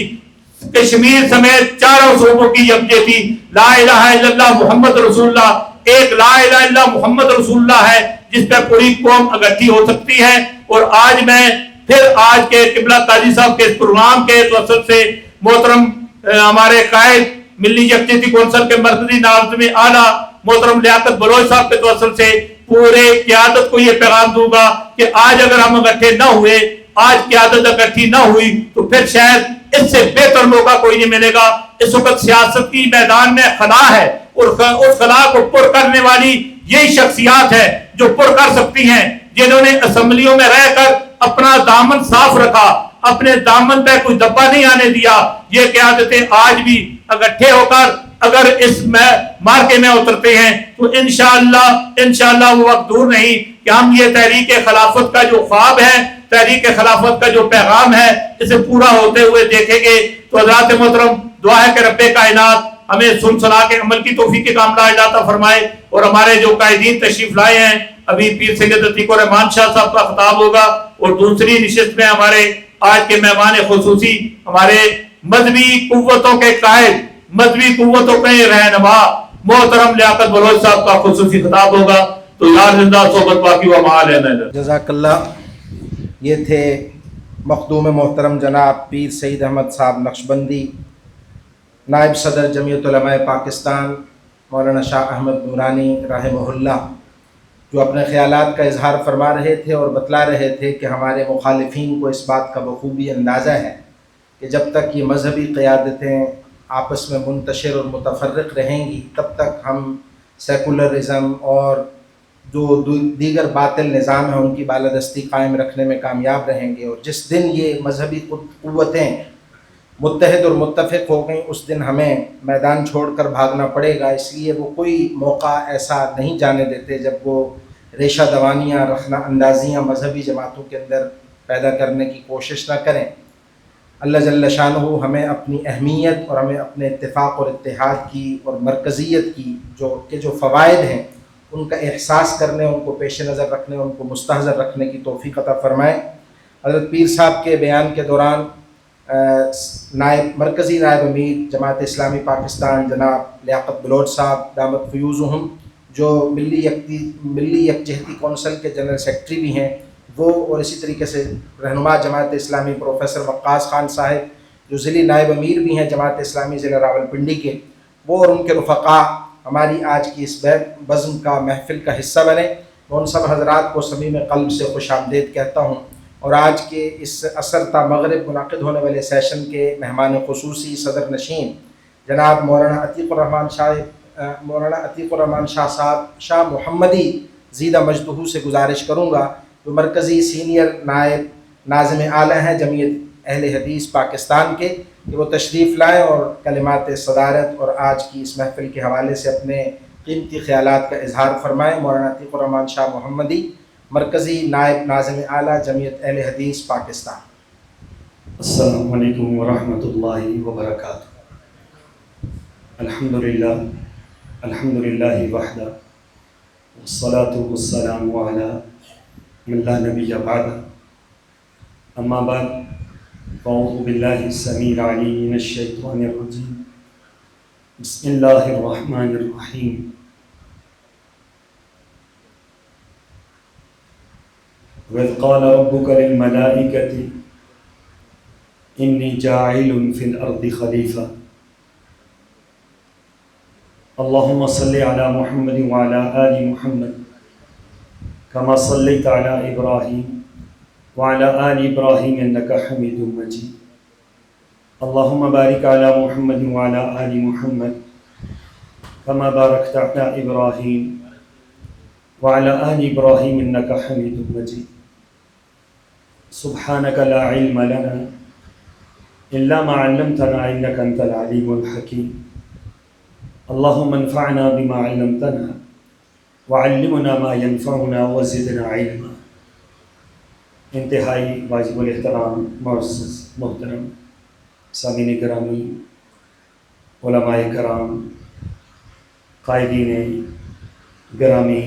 کشمیر سمیت چاروں صوبوں کی یکجہتی, لا الہ الا اللہ محمد رسول اللہ, ایک لا الہ الا اللہ محمد رسول اللہ ہے جس پہ پوری قوم اکٹھی ہو سکتی ہے. اور آج میں پھر آج کے قبلہ قاضی صاحب کے اس پروگرام کے توسط سے محترم ہمارے قائد ملی یکجہتی کونسل کے مرکزی ناظم اعلیٰ محترم لیاقت بلوچ صاحب کے توسط سے پورے قیادت کو یہ پیغام دوں گا کہ آج اگر ہم اکٹھے نہ ہوئے, آج قیادت اکٹھی نہ ہوئی, تو پھر شاید اس سے بہتر موقع کوئی نہیں ملے گا. اس وقت سیاست کی میدان میں خلا ہے, اور اس خلا کو پر کرنے والی یہی شخصیات ہے جو پر کر سکتی ہیں, جنہوں نے اسمبلیوں میں رہ کر اپنا دامن صاف رکھا, اپنے دامن پہ کوئی دبا نہیں آنے دیا. یہ قیادتیں آج بھی اکٹھے ہو کر اگر اس مارکے میں اترتے ہیں تو انشاءاللہ وہ وقت دور نہیں کہ ہم یہ تحریک خلافت کا جو خواب ہے, تحریک خلافت کا جو پیغام ہے, اسے پورا ہوتے ہوئے دیکھیں گے. تو حضرات محترم, دعا ہے کہ رب کائنات ہمیں سن سنا کے عمل کی توفیق کاملہ عطا فرمائے. اور ہمارے جو قائدین تشریف لائے ہیں, ابھی پیر سید عتیق الرحمان شاہ صاحب کا خطاب ہوگا, اور دوسری نشست میں ہمارے آج کے مہمان خصوصی ہمارے مذہبی قوتوں کے قائد, مذہبی قوتوں کے رہنما محترم لیاقت بلوچ صاحب کا خصوصی خطاب ہوگا. تو یار زندہ صحبت باقی و معال ہے. جزاک اللہ. یہ تھے مخدوم محترم جناب پیر سید احمد صاحب نقشبندی, نائب صدر جمعیت علماء پاکستان مولانا شاہ احمد نورانی رحمہ اللہ, جو اپنے خیالات کا اظہار فرما رہے تھے اور بتلا رہے تھے کہ ہمارے مخالفین کو اس بات کا بخوبی اندازہ ہے کہ جب تک یہ مذہبی قیادتیں آپس میں منتشر اور متفرق رہیں گی, تب تک ہم سیکولرزم اور جو دیگر باطل نظام ہیں ان کی بالادستی قائم رکھنے میں کامیاب رہیں گے. اور جس دن یہ مذہبی قوتیں متحد اور متفق ہو گئیں, اس دن ہمیں میدان چھوڑ کر بھاگنا پڑے گا. اس لیے وہ کوئی موقع ایسا نہیں جانے دیتے جب وہ ریشہ دوانیاں, رخنہ اندازیاں مذہبی جماعتوں کے اندر پیدا کرنے کی کوشش نہ کریں. اللہ جل شانہ ہمیں اپنی اہمیت اور ہمیں اپنے اتفاق اور اتحاد کی اور مرکزیت کی جو فوائد ہیں ان کا احساس کرنے, ان کو پیش نظر رکھنے, ان کو مستحضر رکھنے کی توفیق عطا فرمائیں. حضرت پیر صاحب کے بیان کے دوران مرکزی نائب امیر جماعت اسلامی پاکستان جناب لیاقت بلوچ صاحب دامت فیوزہم, جو ملی یکجہتی کونسل کے جنرل سیکرٹری بھی ہیں, وہ, اور اسی طریقے سے رہنما جماعت اسلامی پروفیسر وقاص خان صاحب جو ضلعی نائب امیر بھی ہیں جماعت اسلامی ضلع راولپنڈی کے, وہ اور ان کے رفقاء ہماری آج کی اس بزم کا محفل کا حصہ بنے. میں ان سب حضرات کو صمیم قلب سے خوش آمدید کہتا ہوں. اور آج کے اس عصر تا مغرب منعقد ہونے والے سیشن کے مہمان خصوصی صدر نشین جناب مولانا عتیق الرحمان شاہ صاحب شاہ محمدی زیدہ مجدہ سے گزارش کروں گا, جو مرکزی سینئر نائب ناظم اعلیٰ ہیں جمعیت اہل حدیث پاکستان کے, کہ وہ تشریف لائیں اور کلمات صدارت اور آج کی اس محفل کے حوالے سے اپنے قیمتی خیالات کا اظہار فرمائیں. مولانا عتیق الرحمان شاہ محمدی, مرکزی نائب ناظم اعلیٰ جمعیت اہل حدیث پاکستان. السلام علیکم ورحمۃ اللہ وبرکاتہ. الحمدللہ وحدہ والصلاة والسلام علی من لا نبی بعدہ. اما بعد فاعوذ باللہ السمیع العلیم من الشیطان الرجیم. بسم اللہ الرحمن الرحیم. وَإِذْ قَالَ رَبُّكَ لِلْمَلَائِكَةِ إِنِّي جَاعِلٌ فِي الْأَرْضِ خَلِيفَةً. اللهم صل على محمد وعلى آل محمد كما صليت على إبراهيم وعلى آل إبراهيم إنك حميد مجيد. اللهم بارك على محمد وعلى آل محمد كما باركت على إبراهيم وعلى آل إبراهيم إنك حميد مجيد. سبحانك لا علم لنا إلا ما علمتنا إنك أنت العليم الحكيم. اللهم انفعنا بما علمتنا وعلمنا ما ينفعنا وزدنا علما. انتہائی واجب الاحترام معزز محترم سامعین گرامی، علماء کرام، قائدین گرامی،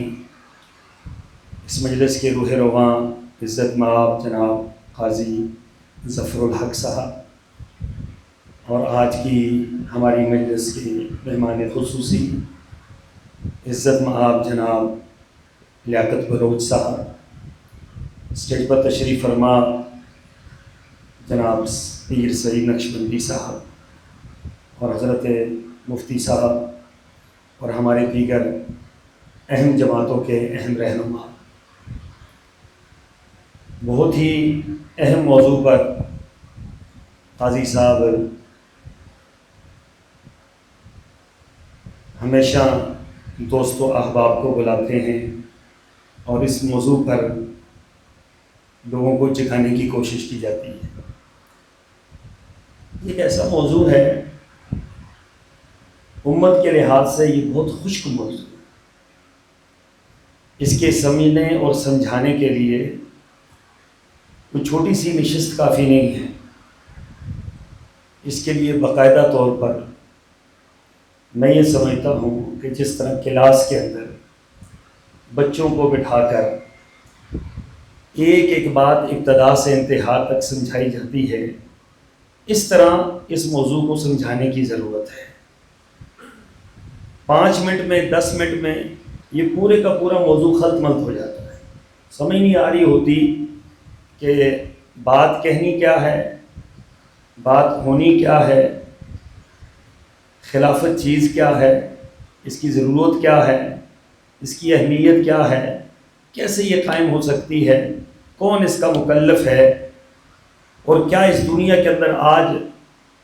اس مجلس کے روح رواں عزت مآب جناب قاضی ظفر الحق صاحب، اور آج کی ہماری مجلس کے مہمان خصوصی عزت مآب جناب لیاقت بلوچ صاحب، اسٹیج پر تشریف فرما جناب پیر سعید نقشبندی صاحب اور حضرت مفتی صاحب اور ہمارے دیگر اہم جماعتوں کے اہم رہنما، بہت ہی اہم موضوع پر قاضی صاحب ہمیشہ دوست و احباب کو بلاتے ہیں اور اس موضوع پر لوگوں کو چکھانے کی کوشش کی جاتی ہے. یہ ایک ایسا موضوع ہے امت کے لحاظ سے یہ بہت خشک موضوع ہے. اس کے سمجھنے اور سمجھانے کے لیے کوئی چھوٹی سی نشست کافی نہیں ہے. اس کے لیے باقاعدہ طور پر میں یہ سمجھتا ہوں کہ جس طرح کلاس کے اندر بچوں کو بٹھا کر ایک ایک بات ابتدا سے انتہا تک سمجھائی جاتی ہے، اس طرح اس موضوع کو سمجھانے کی ضرورت ہے. 5 منٹ میں 10 منٹ میں یہ پورے کا پورا موضوع خلط ملط ہو جاتا ہے. سمجھ نہیں آ رہی ہوتی کہ بات کہنی کیا ہے، بات ہونی کیا ہے، خلافت چیز کیا ہے، اس کی ضرورت کیا ہے، اس کی اہمیت کیا ہے، کیسے یہ قائم ہو سکتی ہے، کون اس کا مکلف ہے، اور کیا اس دنیا کے اندر آج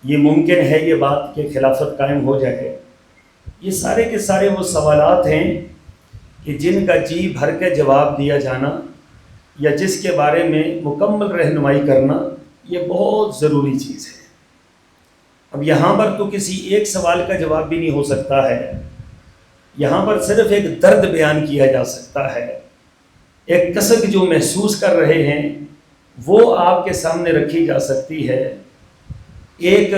یہ ممکن ہے یہ بات کہ خلافت قائم ہو جائے. یہ سارے کے سارے وہ سوالات ہیں کہ جن کا جی بھر کے جواب دیا جانا یا جس کے بارے میں مکمل رہنمائی کرنا یہ بہت ضروری چیز ہے. اب یہاں پر تو کسی ایک سوال کا جواب بھی نہیں ہو سکتا ہے، یہاں پر صرف ایک درد بیان کیا جا سکتا ہے، ایک کسک جو محسوس کر رہے ہیں وہ آپ کے سامنے رکھی جا سکتی ہے، ایک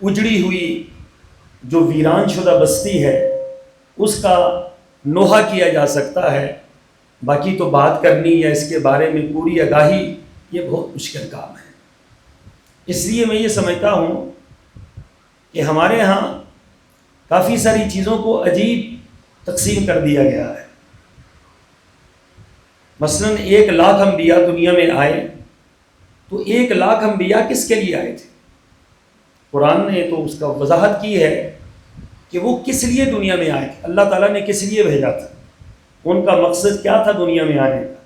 اجڑی ہوئی جو ویران شدہ بستی ہے اس کا نوحہ کیا جا سکتا ہے. باقی تو بات کرنی یا اس کے بارے میں پوری آگاہی یہ بہت مشکل کام ہے. اس لیے میں یہ سمجھتا ہوں کہ ہمارے ہاں کافی ساری چیزوں کو عجیب تقسیم کر دیا گیا ہے. مثلا 1 لاکھ انبیاء دنیا میں آئے تو 1 لاکھ انبیاء کس کے لیے آئے تھے؟ قرآن نے تو اس کا وضاحت کی ہے کہ وہ کس لیے دنیا میں آئے تھے، اللہ تعالیٰ نے کس لیے بھیجا تھا، ان کا مقصد کیا تھا دنیا میں آنے کا.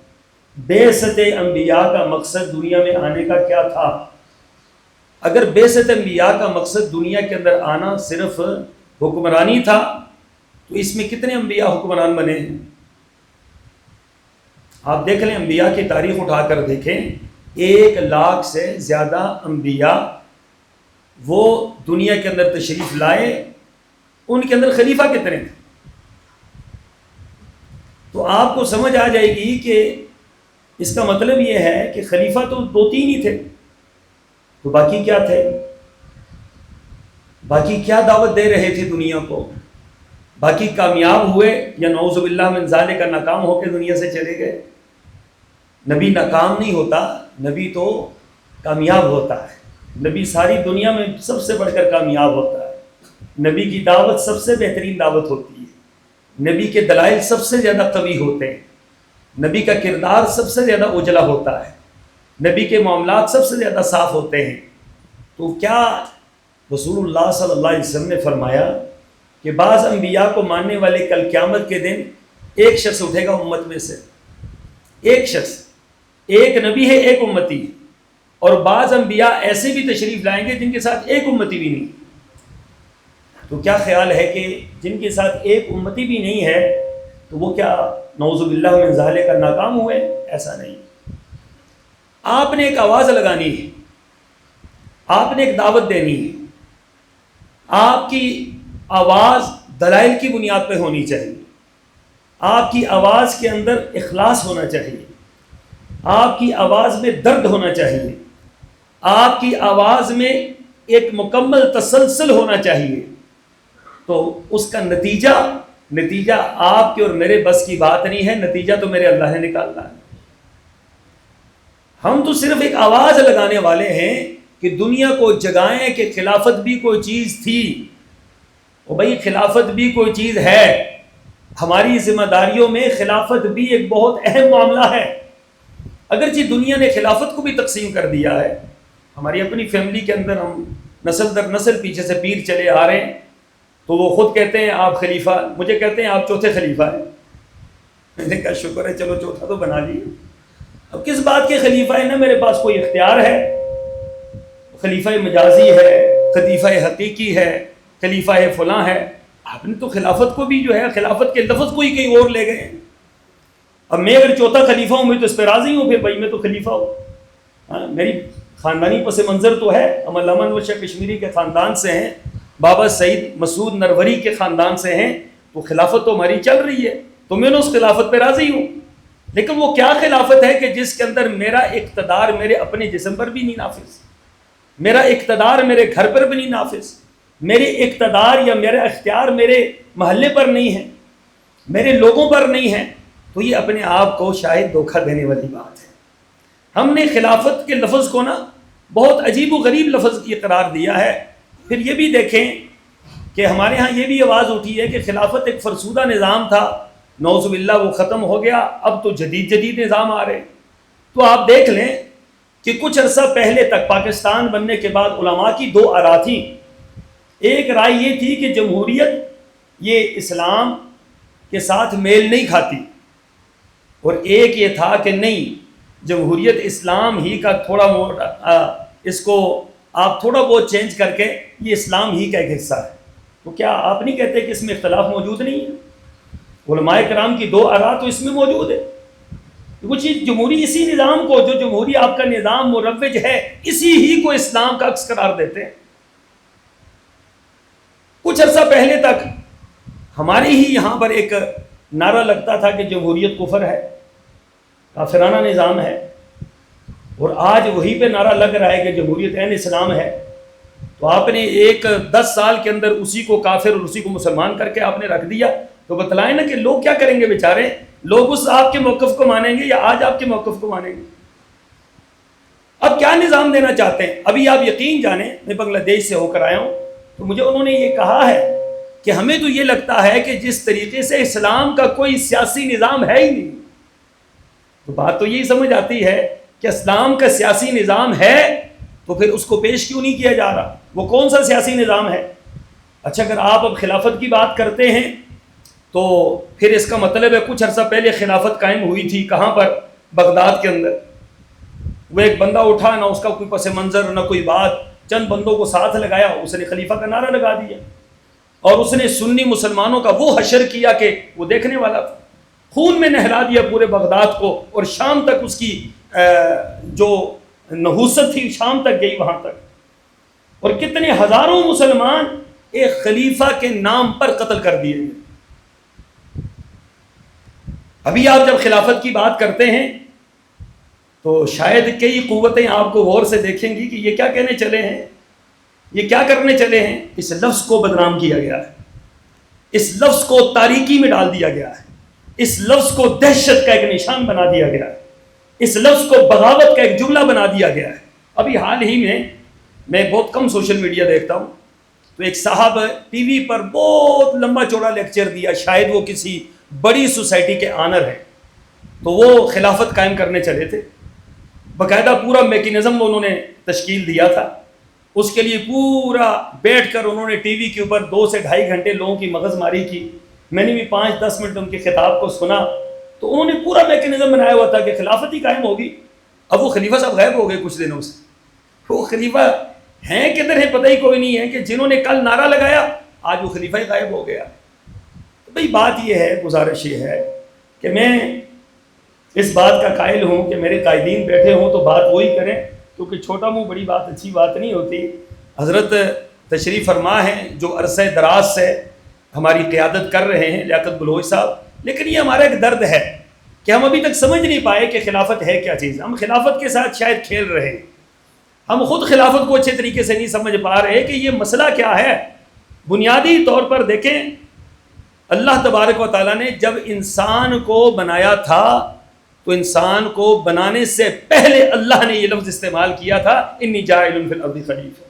بعثت انبیاء کا مقصد دنیا میں آنے کا کیا تھا؟ اگر بعثت انبیاء کا مقصد دنیا کے اندر آنا صرف حکمرانی تھا تو اس میں کتنے انبیاء حکمران بنے ہیں؟ آپ دیکھ لیں، انبیاء کی تاریخ اٹھا کر دیکھیں، 1 لاکھ سے زیادہ انبیاء وہ دنیا کے اندر تشریف لائے، ان کے اندر خلیفہ کتنے تھے؟ تو آپ کو سمجھ آ جائے گی کہ اس کا مطلب یہ ہے کہ خلیفہ تو 2-3 ہی تھے، تو باقی کیا تھے؟ باقی کیا دعوت دے رہے تھے دنیا کو؟ باقی کامیاب ہوئے یا نعوذ باللہ من ذالک کا ناکام ہو کے دنیا سے چلے گئے؟ نبی ناکام نہیں ہوتا، نبی تو کامیاب ہوتا ہے. نبی ساری دنیا میں سب سے بڑھ کر کامیاب ہوتا ہے. نبی کی دعوت سب سے بہترین دعوت ہوتی ہے. نبی کے دلائل سب سے زیادہ قوی ہوتے ہیں. نبی کا کردار سب سے زیادہ اجلا ہوتا ہے. نبی کے معاملات سب سے زیادہ صاف ہوتے ہیں. تو کیا رسول اللہ صلی اللہ علیہ وسلم نے فرمایا کہ بعض انبیاء کو ماننے والے کل قیامت کے دن ایک شخص اٹھے گا امت میں سے، ایک شخص، ایک نبی ہے، ایک امتی ہے، اور بعض انبیاء ایسے بھی تشریف لائیں گے جن کے ساتھ ایک امتی بھی نہیں. تو کیا خیال ہے کہ جن کے ساتھ ایک امتی بھی نہیں ہے تو تو وہ کیا نعوذ باللہ من ذالک کا ناکام ہوئے؟ ایسا نہیں. آپ نے ایک آواز لگانی ہے، آپ نے ایک دعوت دینی ہے. آپ کی آواز دلائل کی بنیاد پہ ہونی چاہیے. آپ کی آواز کے اندر اخلاص ہونا چاہیے. آپ کی آواز میں درد ہونا چاہیے. آپ کی آواز میں ایک مکمل تسلسل ہونا چاہیے. تو اس کا نتیجہ آپ کے اور میرے بس کی بات نہیں ہے، نتیجہ تو میرے اللہ نے نکالنا ہے. ہم تو صرف ایک آواز لگانے والے ہیں کہ دنیا کو جگائیں کہ خلافت بھی کوئی چیز تھی. اور بھائی خلافت بھی کوئی چیز ہے. ہماری ذمہ داریوں میں خلافت بھی ایک بہت اہم معاملہ ہے. اگرچہ دنیا نے خلافت کو بھی تقسیم کر دیا ہے. ہماری اپنی فیملی کے اندر ہم نسل در نسل پیچھے سے پیر چلے آ رہے ہیں، تو وہ خود کہتے ہیں آپ خلیفہ، مجھے کہتے ہیں آپ چوتھے خلیفہ ہیں. میں نے کہا شکر ہے، چلو چوتھا تو بنا لیے. اب کس بات کے خلیفہ ہیں؟ نہ میرے پاس کوئی اختیار ہے. خلیفہ مجازی ہے، خلیفہ حقیقی ہے، خلیفہ فلاں ہے. آپ نے تو خلافت کو بھی جو ہے خلافت کے لفظ کو ہی کہیں اور لے گئے. اب میں اگر چوتھا خلیفہ ہوں، میں تو اس پہ راضی ہوں، پھر بھائی میں تو خلیفہ ہوں. میری خاندانی پس منظر تو ہے، ہم علامہ انور شاہ کشمیری کے خاندان سے ہیں، بابا سعید مسعود نروری کے خاندان سے ہیں، تو خلافت تو ہماری چل رہی ہے، تو میں نے اس خلافت پہ راضی ہوں. لیکن وہ کیا خلافت ہے کہ جس کے اندر میرا اقتدار میرے اپنے جسم پر بھی نہیں نافذ، میرا اقتدار میرے گھر پر بھی نہیں نافذ، میرے اقتدار یا میرا اختیار میرے محلے پر نہیں ہے، میرے لوگوں پر نہیں ہے. تو یہ اپنے آپ کو شاید دھوکہ دینے والی بات ہے. ہم نے خلافت کے لفظ کو نا بہت عجیب و غریب لفظ یہ قرار دیا ہے. پھر یہ بھی دیکھیں کہ ہمارے ہاں یہ بھی آواز اٹھی ہے کہ خلافت ایک فرسودہ نظام تھا، نعوذ باللہ وہ ختم ہو گیا، اب تو جدید نظام آ رہے. تو آپ دیکھ لیں کہ کچھ عرصہ پہلے تک پاکستان بننے کے بعد علماء کی دو آراء تھیں. ایک رائے یہ تھی کہ جمہوریت یہ اسلام کے ساتھ میل نہیں کھاتی، اور ایک یہ تھا کہ نہیں، جمہوریت اسلام ہی کا تھوڑا موٹا، اس کو آپ تھوڑا بہت چینج کر کے یہ اسلام ہی کا ایک حصہ ہے. تو کیا آپ نہیں کہتے کہ اس میں اختلاف موجود نہیں ہے؟ علماء کرام کی دو آراء تو اس میں موجود ہے. وہ چیز جمہوری اسی نظام کو، جو جمہوری آپ کا نظام مروج ہے، اسی ہی کو اسلام کا عکس قرار دیتے ہیں. کچھ عرصہ پہلے تک ہمارے ہی یہاں پر ایک نعرہ لگتا تھا کہ جمہوریت کفر ہے، کافرانہ نظام ہے، اور آج وہی پہ نعرہ لگ رہا ہے کہ جمہوریت عین اسلام ہے. تو آپ نے ایک 10 سال کے اندر اسی کو کافر اور اسی کو مسلمان کر کے آپ نے رکھ دیا. تو بتلائیں نا کہ لوگ کیا کریں گے بیچارے؟ لوگ اس آپ کے موقف کو مانیں گے یا آج آپ کے موقف کو مانیں گے؟ اب کیا نظام دینا چاہتے ہیں؟ ابھی آپ یقین جانیں، میں بنگلہ دیش سے ہو کر آیا ہوں، تو مجھے انہوں نے یہ کہا ہے کہ ہمیں تو یہ لگتا ہے کہ جس طریقے سے اسلام کا کوئی سیاسی نظام ہے ہی نہیں. تو بات تو یہی سمجھ آتی ہے کہ اسلام کا سیاسی نظام ہے تو پھر اس کو پیش کیوں نہیں کیا جا رہا؟ وہ کون سا سیاسی نظام ہے؟ اچھا، اگر آپ اب خلافت کی بات کرتے ہیں تو پھر اس کا مطلب ہے کچھ عرصہ پہلے خلافت قائم ہوئی تھی، کہاں پر؟ بغداد کے اندر. وہ ایک بندہ اٹھا، نہ اس کا کوئی پس منظر نہ کوئی بات، چند بندوں کو ساتھ لگایا، اس نے خلیفہ کا نعرہ لگا دیا، اور اس نے سنی مسلمانوں کا وہ حشر کیا کہ وہ دیکھنے والا تھا. خون میں نہلا دیا پورے بغداد کو، اور شام تک اس کی جو نحوست تھی شام تک گئی وہاں تک. اور کتنے ہزاروں مسلمان ایک خلیفہ کے نام پر قتل کر دیے گئے. ابھی آپ جب خلافت کی بات کرتے ہیں تو شاید کئی قوتیں آپ کو غور سے دیکھیں گی کہ یہ کیا کہنے چلے ہیں، یہ کیا کرنے چلے ہیں. اس لفظ کو بدنام کیا گیا ہے، اس لفظ کو تاریکی میں ڈال دیا گیا ہے، اس لفظ کو دہشت کا ایک نشان بنا دیا گیا ہے، اس لفظ کو بغاوت کا ایک جملہ بنا دیا گیا ہے. ابھی حال ہی میں بہت کم سوشل میڈیا دیکھتا ہوں، تو ایک صاحب ٹی وی پر بہت لمبا چوڑا لیکچر دیا، شاید وہ کسی بڑی سوسائٹی کے آنر ہیں، تو وہ خلافت قائم کرنے چلے تھے. باقاعدہ پورا میکینزم انہوں نے تشکیل دیا تھا. اس کے لیے پورا بیٹھ کر انہوں نے ٹی وی کے اوپر 2 سے 2.5 گھنٹے لوگوں کی مغز ماری کی. میں نے بھی 5-10 منٹ ان کے خطاب کو سنا. تو انہوں نے پورا میکینزم بنایا ہوا تھا کہ خلافت ہی قائم ہوگی. اب وہ خلیفہ صاحب غائب ہو گئے کچھ دنوں سے. وہ خلیفہ ہیں کدھر ہے پتہ ہی کوئی نہیں ہے، کہ جنہوں نے کل نعرہ لگایا آج وہ خلیفہ ہی غائب ہو گیا. بھئی بات یہ ہے، گزارش یہ ہے کہ میں اس بات کا قائل ہوں کہ میرے قائدین بیٹھے ہوں تو بات وہی کریں، کیونکہ چھوٹا منہ بڑی بات اچھی بات نہیں ہوتی۔ حضرت تشریف فرما ہیں جو عرصہ دراز سے ہماری قیادت کر رہے ہیں، لیاقت بلوچ صاحب، لیکن یہ ہمارا ایک درد ہے کہ ہم ابھی تک سمجھ نہیں پائے کہ خلافت ہے کیا چیز۔ ہم خلافت کے ساتھ شاید کھیل رہے ہیں، ہم خود خلافت کو اچھے طریقے سے نہیں سمجھ پا رہے کہ یہ مسئلہ کیا ہے۔ بنیادی طور پر دیکھیں، اللہ تبارک و تعالیٰ نے جب انسان کو بنایا تھا تو انسان کو بنانے سے پہلے اللہ نے یہ لفظ استعمال کیا تھا، انی جاعل فی الارض خلیفہ۔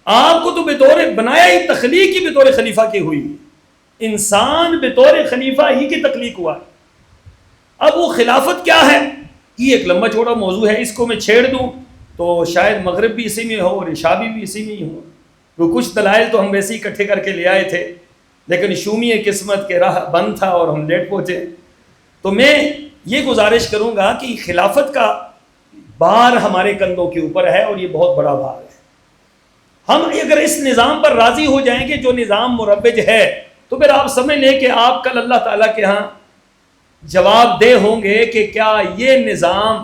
آپ کو تو بطور بنایا ہی، تخلیق ہی بطور خلیفہ کی ہوئی، انسان بطور خلیفہ ہی کی تخلیق ہوا۔ اب وہ خلافت کیا ہے، یہ ایک لمبا چوڑا موضوع ہے، اس کو میں چھیڑ دوں تو شاید مغرب بھی اسی میں ہو اور عشاء بھی اسی میں ہی ہو۔ وہ کچھ دلائل تو ہم ویسے ہی اکٹھے کر کے لے آئے تھے، لیکن شومی قسمت کے راہ بند تھا اور ہم لیٹ پہنچے۔ تو میں یہ گزارش کروں گا کہ خلافت کا بار ہمارے کندھوں کے اوپر ہے اور یہ بہت بڑا بار ہے۔ ہم اگر اس نظام پر راضی ہو جائیں گے جو نظام مروج ہے، تو پھر آپ سمجھ لیں کہ آپ کل اللہ تعالیٰ کے ہاں جواب دہ ہوں گے کہ کیا یہ نظام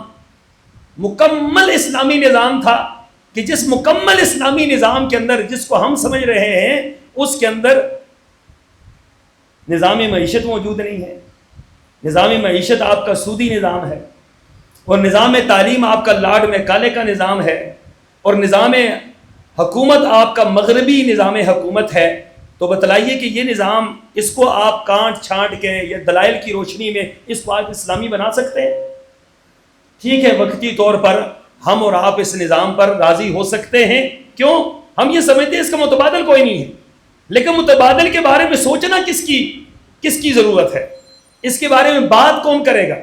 مکمل اسلامی نظام تھا، کہ جس مکمل اسلامی نظام کے اندر، جس کو ہم سمجھ رہے ہیں، اس کے اندر نظام معیشت موجود نہیں ہے۔ نظام معیشت آپ کا سودی نظام ہے، اور نظام تعلیم آپ کا لاڈ میں کالے کا نظام ہے، اور نظام حکومت آپ کا مغربی نظام حکومت ہے۔ تو بتلائیے کہ یہ نظام، اس کو آپ کانٹ چھانٹ کے یا دلائل کی روشنی میں اس کو آپ اسلامی بنا سکتے ہیں؟ ٹھیک ہے، وقتی طور پر ہم اور آپ اس نظام پر راضی ہو سکتے ہیں، کیوں؟ ہم یہ سمجھتے ہیں اس کا متبادل کوئی نہیں ہے، لیکن متبادل کے بارے میں سوچنا کس کی ضرورت ہے؟ اس کے بارے میں بات کون کرے گا؟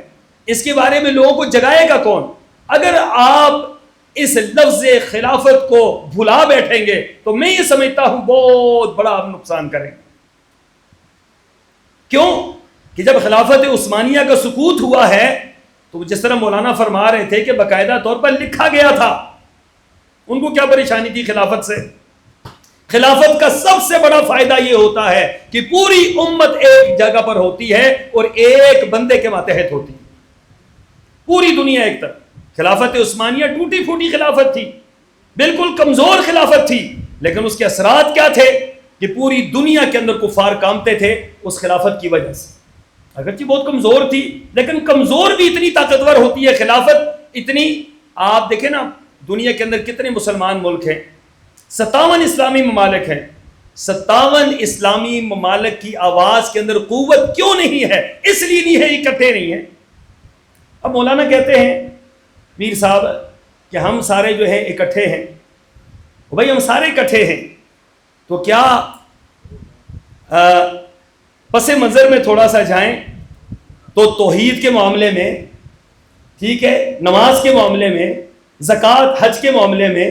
اس کے بارے میں لوگوں کو جگائے گا کون؟ اگر آپ اس لفظ خلافت کو بھلا بیٹھیں گے تو میں یہ سمجھتا ہوں بہت بڑا آپ نقصان کریں گے۔ کیوں کہ جب خلافت عثمانیہ کا سقوط ہوا ہے تو جس طرح مولانا فرما رہے تھے کہ باقاعدہ طور پر لکھا گیا تھا، ان کو کیا پریشانی تھی خلافت سے؟ خلافت کا سب سے بڑا فائدہ یہ ہوتا ہے کہ پوری امت ایک جگہ پر ہوتی ہے اور ایک بندے کے ماتحت ہوتی ہے، پوری دنیا ایک طرف۔ خلافت عثمانیہ ٹوٹی پھوٹی خلافت تھی، بالکل کمزور خلافت تھی، لیکن اس کے اثرات کیا تھے کہ پوری دنیا کے اندر کفار کامتے تھے اس خلافت کی وجہ سے۔ اگرچہ بہت کمزور تھی، لیکن کمزور بھی اتنی طاقتور ہوتی ہے خلافت اتنی۔ آپ دیکھیں نا دنیا کے اندر کتنے مسلمان ملک ہیں، 57 اسلامی ممالک ہیں، 57 اسلامی ممالک کی آواز کے اندر قوت کیوں نہیں ہے؟ اس لیے نہیں ہے، اکٹھے نہیں ہیں۔ اب مولانا کہتے ہیں میر صاحب کہ ہم سارے جو ہیں اکٹھے ہیں۔ بھائی ہم سارے اکٹھے ہیں تو کیا پس منظر میں تھوڑا سا جائیں تو توحید کے معاملے میں، ٹھیک ہے، نماز کے معاملے میں، زکوٰۃ حج کے معاملے میں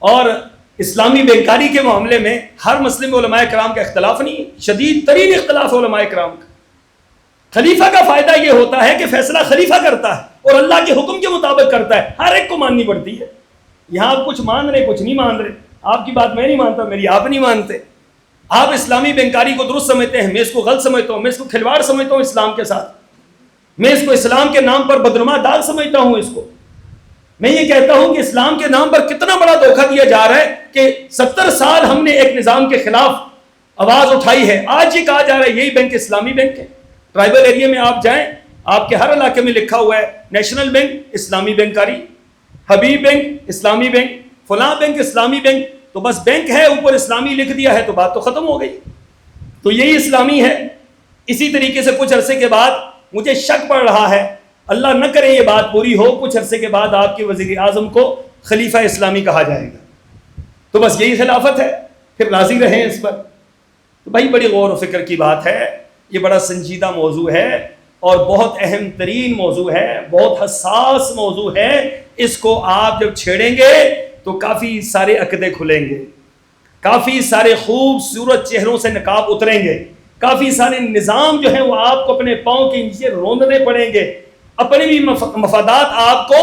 اور اسلامی بینکاری کے معاملے میں ہر مسئلے میں علماء کرام کا اختلاف نہیں، شدید ترین اختلاف علماء کرام کا۔ خلیفہ کا فائدہ یہ ہوتا ہے کہ فیصلہ خلیفہ کرتا ہے اور اللہ کے حکم کے مطابق کرتا ہے، ہر ایک کو ماننی پڑتی ہے۔ یہاں آپ کچھ مان رہے کچھ نہیں مان رہے، آپ کی بات میں نہیں مانتا، میری آپ نہیں مانتے۔ آپ اسلامی بینکاری کو درست سمجھتے ہیں، میں اس کو غلط سمجھتا ہوں، میں اس کو کھلواڑ سمجھتا ہوں اسلام کے ساتھ، میں اس کو اسلام کے نام پر بدنما داغ سمجھتا ہوں۔ اس کو میں یہ کہتا ہوں کہ اسلام کے نام پر کتنا بڑا دھوکہ دیا جا رہا ہے کہ 70 سال ہم نے ایک نظام کے خلاف آواز اٹھائی ہے، آج یہ کہا جا رہا ہے یہی بینک اسلامی بینک ہے۔ ٹرائبل ایریا میں آپ جائیں، آپ کے ہر علاقے میں لکھا ہوا ہے نیشنل بینک اسلامی بینکاری، حبیب بینک اسلامی بینک، فلاں بینک اسلامی بینک، تو بس بینک ہے اوپر اسلامی لکھ دیا ہے تو بات تو ختم ہو گئی، تو یہی اسلامی ہے۔ اسی طریقے سے کچھ عرصے کے بعد مجھے شک پڑ رہا ہے، اللہ نہ کرے یہ بات پوری ہو، کچھ عرصے کے بعد آپ کے وزیر اعظم کو خلیفہ اسلامی کہا جائے گا، تو بس یہی خلافت ہے، پھر راضی رہیں اس پر۔ تو بھائی بڑی غور و فکر کی بات ہے، یہ بڑا سنجیدہ موضوع ہے اور بہت اہم ترین موضوع ہے، بہت حساس موضوع ہے۔ اس کو آپ جب چھیڑیں گے تو کافی سارے عقدے کھلیں گے، کافی سارے خوبصورت چہروں سے نقاب اتریں گے، کافی سارے نظام جو ہیں وہ آپ کو اپنے پاؤں کے نیچے روندنے پڑیں گے، اپنے بھی مفادات آپ کو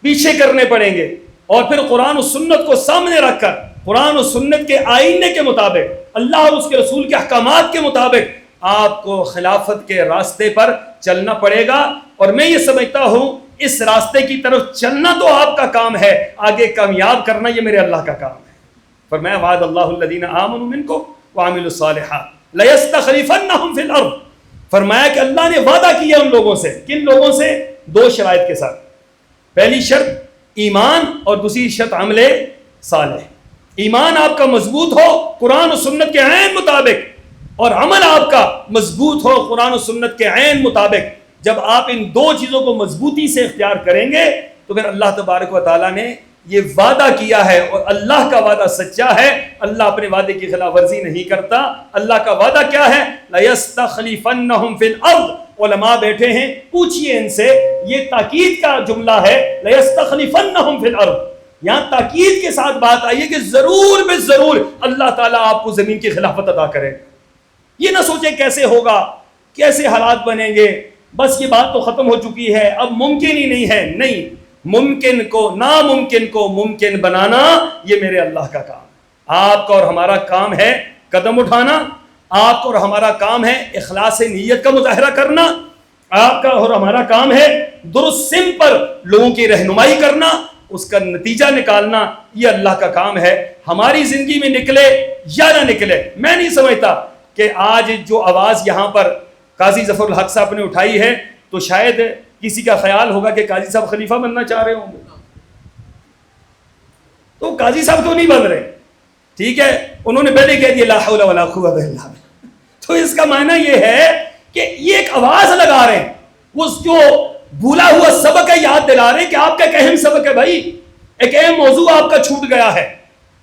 پیچھے کرنے پڑیں گے، اور پھر قرآن و سنت کو سامنے رکھ کر قرآن و سنت کے آئینے کے مطابق، اللہ اور اس کے رسول کے احکامات کے مطابق آپ کو خلافت کے راستے پر چلنا پڑے گا. اور میں یہ سمجھتا ہوں اس راستے کی طرف چلنا تو آپ کا کام ہے، آگے کامیاب کرنا یہ میرے اللہ کا کام ہے. فرمایا وعد اللہ الذین آمنوا منکم وعملوا الصالحات لیستخلفنہم فی الارض. فرمایا کہ اللہ نے وعدہ کیا ان لوگوں سے. کن لوگوں سے؟ 2 شرائط کے ساتھ. پہلی شرط ایمان اور دوسری شرط عمل صالح. ایمان آپ کا مضبوط ہو قرآن و سنت کے عین مطابق، اور عمل آپ کا مضبوط ہو قرآن و سنت کے عین مطابق. جب آپ ان 2 چیزوں کو مضبوطی سے اختیار کریں گے تو پھر اللہ تبارک و تعالیٰ نے یہ وعدہ کیا ہے، اور اللہ کا وعدہ سچا ہے. اللہ اپنے وعدے کی خلاف ورزی نہیں کرتا. اللہ کا وعدہ کیا ہے؟ لَيَسْتَخْلِفَنَّهُمْ فِي الْأَرْضِ. علماء بیٹھے ہیں، پوچھئے ان سے، یہ تاکید کا جملہ ہے لَيَسْتَخْلِفَنَّهُمْ فِي الْأَرْضِ. یہاں تاکید کے ساتھ بات آئی ہے کہ ضرور بے ضرور اللہ تعالیٰ آپ کو زمین کی خلافت عطا کرے. یہ نہ سوچیں کیسے ہوگا، کیسے حالات بنیں گے، بس یہ بات تو ختم ہو چکی ہے، اب ممکن ہی نہیں ہے. نہیں، ممکن کو ناممکن کو ممکن بنانا یہ میرے اللہ کا کام. آپ کا اور ہمارا کام ہے قدم اٹھانا. آپ کا اور ہمارا کام ہے اخلاص نیت کا مظاہرہ کرنا. آپ کا اور ہمارا کام ہے درست سم پر لوگوں کی رہنمائی کرنا، اس کا نتیجہ نکالنا. یہ اللہ کا کام ہے. ہماری زندگی میں نکلے یا نہ نکلے، میں نہیں سمجھتا کہ آج جو آواز یہاں پر قاضی ظفر الحق صاحب نے اٹھائی ہے تو شاید کسی کا خیال ہوگا کہ قاضی صاحب خلیفہ بننا چاہ رہے ہوں گے. تو قاضی صاحب کیوں نہیں بن رہے؟ ٹھیک ہے، انہوں نے پہلے کہہ دیا لا حول ولا قوت الا باللہ. تو اس کا معنی یہ ہے کہ یہ ایک آواز لگا رہے ہیں، وہ جو بھولا ہوا سبق ہے یاد دلا رہے ہیں کہ آپ کا ایک اہم سبق ہے بھائی، ایک اہم موضوع آپ کا چھوٹ گیا ہے،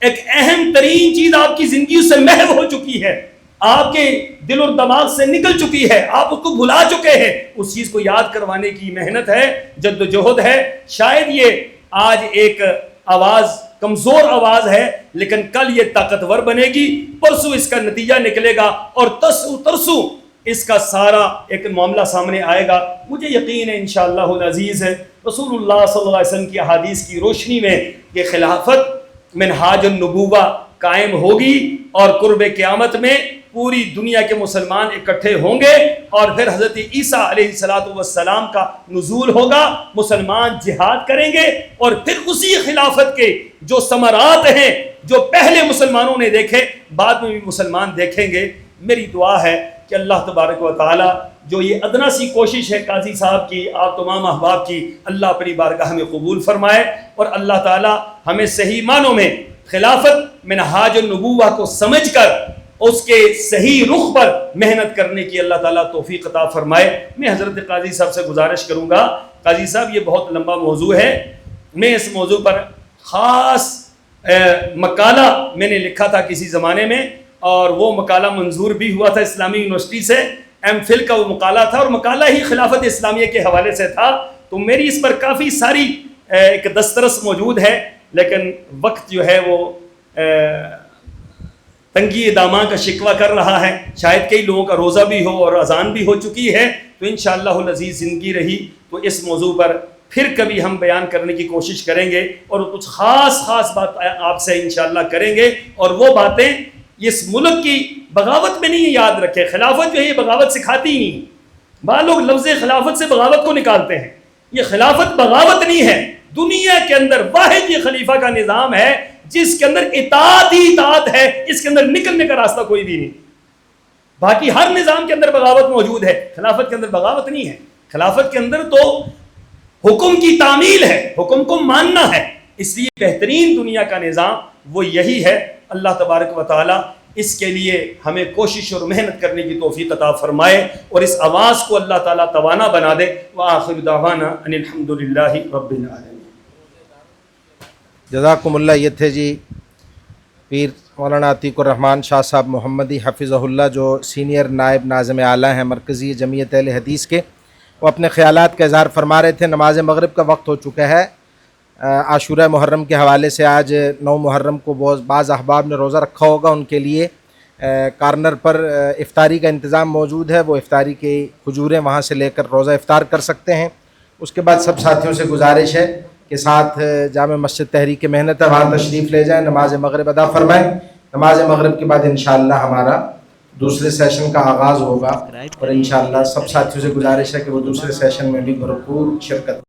ایک اہم ترین چیز آپ کی زندگی سے محو ہو چکی ہے، آپ کے دل اور دماغ سے نکل چکی ہے، آپ اس کو بھلا چکے ہیں. اس چیز کو یاد کروانے کی محنت ہے، جد و جہد ہے. شاید یہ آج ایک آواز کمزور آواز ہے، لیکن کل یہ طاقتور بنے گی، پرسوں اس کا نتیجہ نکلے گا، اور ترسوں اس کا سارا ایک معاملہ سامنے آئے گا. مجھے یقین ہے انشاءاللہ العزیز ہے رسول اللہ صلی اللہ علیہ وسلم کی احادیث کی روشنی میں یہ خلافت منہاج النبوہ قائم ہوگی، اور قرب قیامت میں پوری دنیا کے مسلمان اکٹھے ہوں گے، اور پھر حضرت عیسیٰ علیہ السلام کا نزول ہوگا، مسلمان جہاد کریں گے، اور پھر اسی خلافت کے جو ثمرات ہیں جو پہلے مسلمانوں نے دیکھے بعد میں بھی مسلمان دیکھیں گے. میری دعا ہے کہ اللہ تبارک و تعالیٰ جو یہ ادنا سی کوشش ہے قاضی صاحب کی، آپ تمام احباب کی، اللہ اپنی بارگاہ میں قبول فرمائے، اور اللہ تعالیٰ ہمیں صحیح معنوں میں خلافت منہاج النبوہ کو سمجھ کر اس کے صحیح رخ پر محنت کرنے کی اللہ تعالیٰ توفیق عطا فرمائے. میں حضرت قاضی صاحب سے گزارش کروں گا، قاضی صاحب یہ بہت لمبا موضوع ہے، میں اس موضوع پر خاص مقالہ میں نے لکھا تھا کسی زمانے میں، اور وہ مقالہ منظور بھی ہوا تھا اسلامی یونیورسٹی سے، ایم فل کا وہ مقالہ تھا، اور مقالہ ہی خلافت اسلامیہ کے حوالے سے تھا. تو میری اس پر کافی ساری ایک دسترس موجود ہے، لیکن وقت جو ہے وہ تنگی داماں کا شکوہ کر رہا ہے. شاید کئی لوگوں کا روزہ بھی ہو اور اذان بھی ہو چکی ہے، تو انشاءاللہ العزیز زندگی رہی تو اس موضوع پر پھر کبھی ہم بیان کرنے کی کوشش کریں گے، اور کچھ خاص بات آپ سے انشاءاللہ کریں گے. اور وہ باتیں اس ملک کی بغاوت میں نہیں، یاد رکھے خلافت جو ہے یہ بغاوت سکھاتی ہی نہیں. بعض لوگ لفظ خلافت سے بغاوت کو نکالتے ہیں، یہ خلافت بغاوت نہیں ہے. دنیا کے اندر واحد یہ خلیفہ کا نظام ہے جس کے اندر اطاعت ہی اطاعت ہے، اس کے اندر نکلنے کا راستہ کوئی بھی نہیں. باقی ہر نظام کے اندر بغاوت موجود ہے، خلافت کے اندر بغاوت نہیں ہے. خلافت کے اندر تو حکم کی تعمیل ہے، حکم کو ماننا ہے. اس لیے بہترین دنیا کا نظام وہ یہی ہے. اللہ تبارک و تعالیٰ اس کے لیے ہمیں کوشش اور محنت کرنے کی توفیق عطا فرمائے، اور اس آواز کو اللہ تعالیٰ توانا بنا دے. وآخر دعوانا ان الحمدللہ رب العالمین. جزاکم اللہ. یہ تھے جی پیر مولانا عتیق الرحمن شاہ صاحب محمدی حفظہ اللہ، جو سینئر نائب ناظم اعلیٰ ہیں مرکزی جمعیت اہل حدیث کے. وہ اپنے خیالات کا اظہار فرما رہے تھے. نماز مغرب کا وقت ہو چکا ہے. عاشورہ محرم کے حوالے سے آج 9 محرم کو بعض احباب نے روزہ رکھا ہوگا، ان کے لیے کارنر پر افطاری کا انتظام موجود ہے. وہ افطاری کی کھجوریں وہاں سے لے کر روزہ افطار کر سکتے ہیں. اس کے بعد سب ساتھیوں سے گزارش ہے کے ساتھ جامع مسجد تحریک محنت ہے، وہاں تشریف لے جائیں، نماز مغرب ادا فرمائیں. نماز مغرب کے بعد انشاءاللہ ہمارا دوسرے سیشن کا آغاز ہوگا، اور انشاءاللہ سب ساتھیوں سے گزارش ہے کہ وہ دوسرے سیشن میں بھی بھرپور شرکت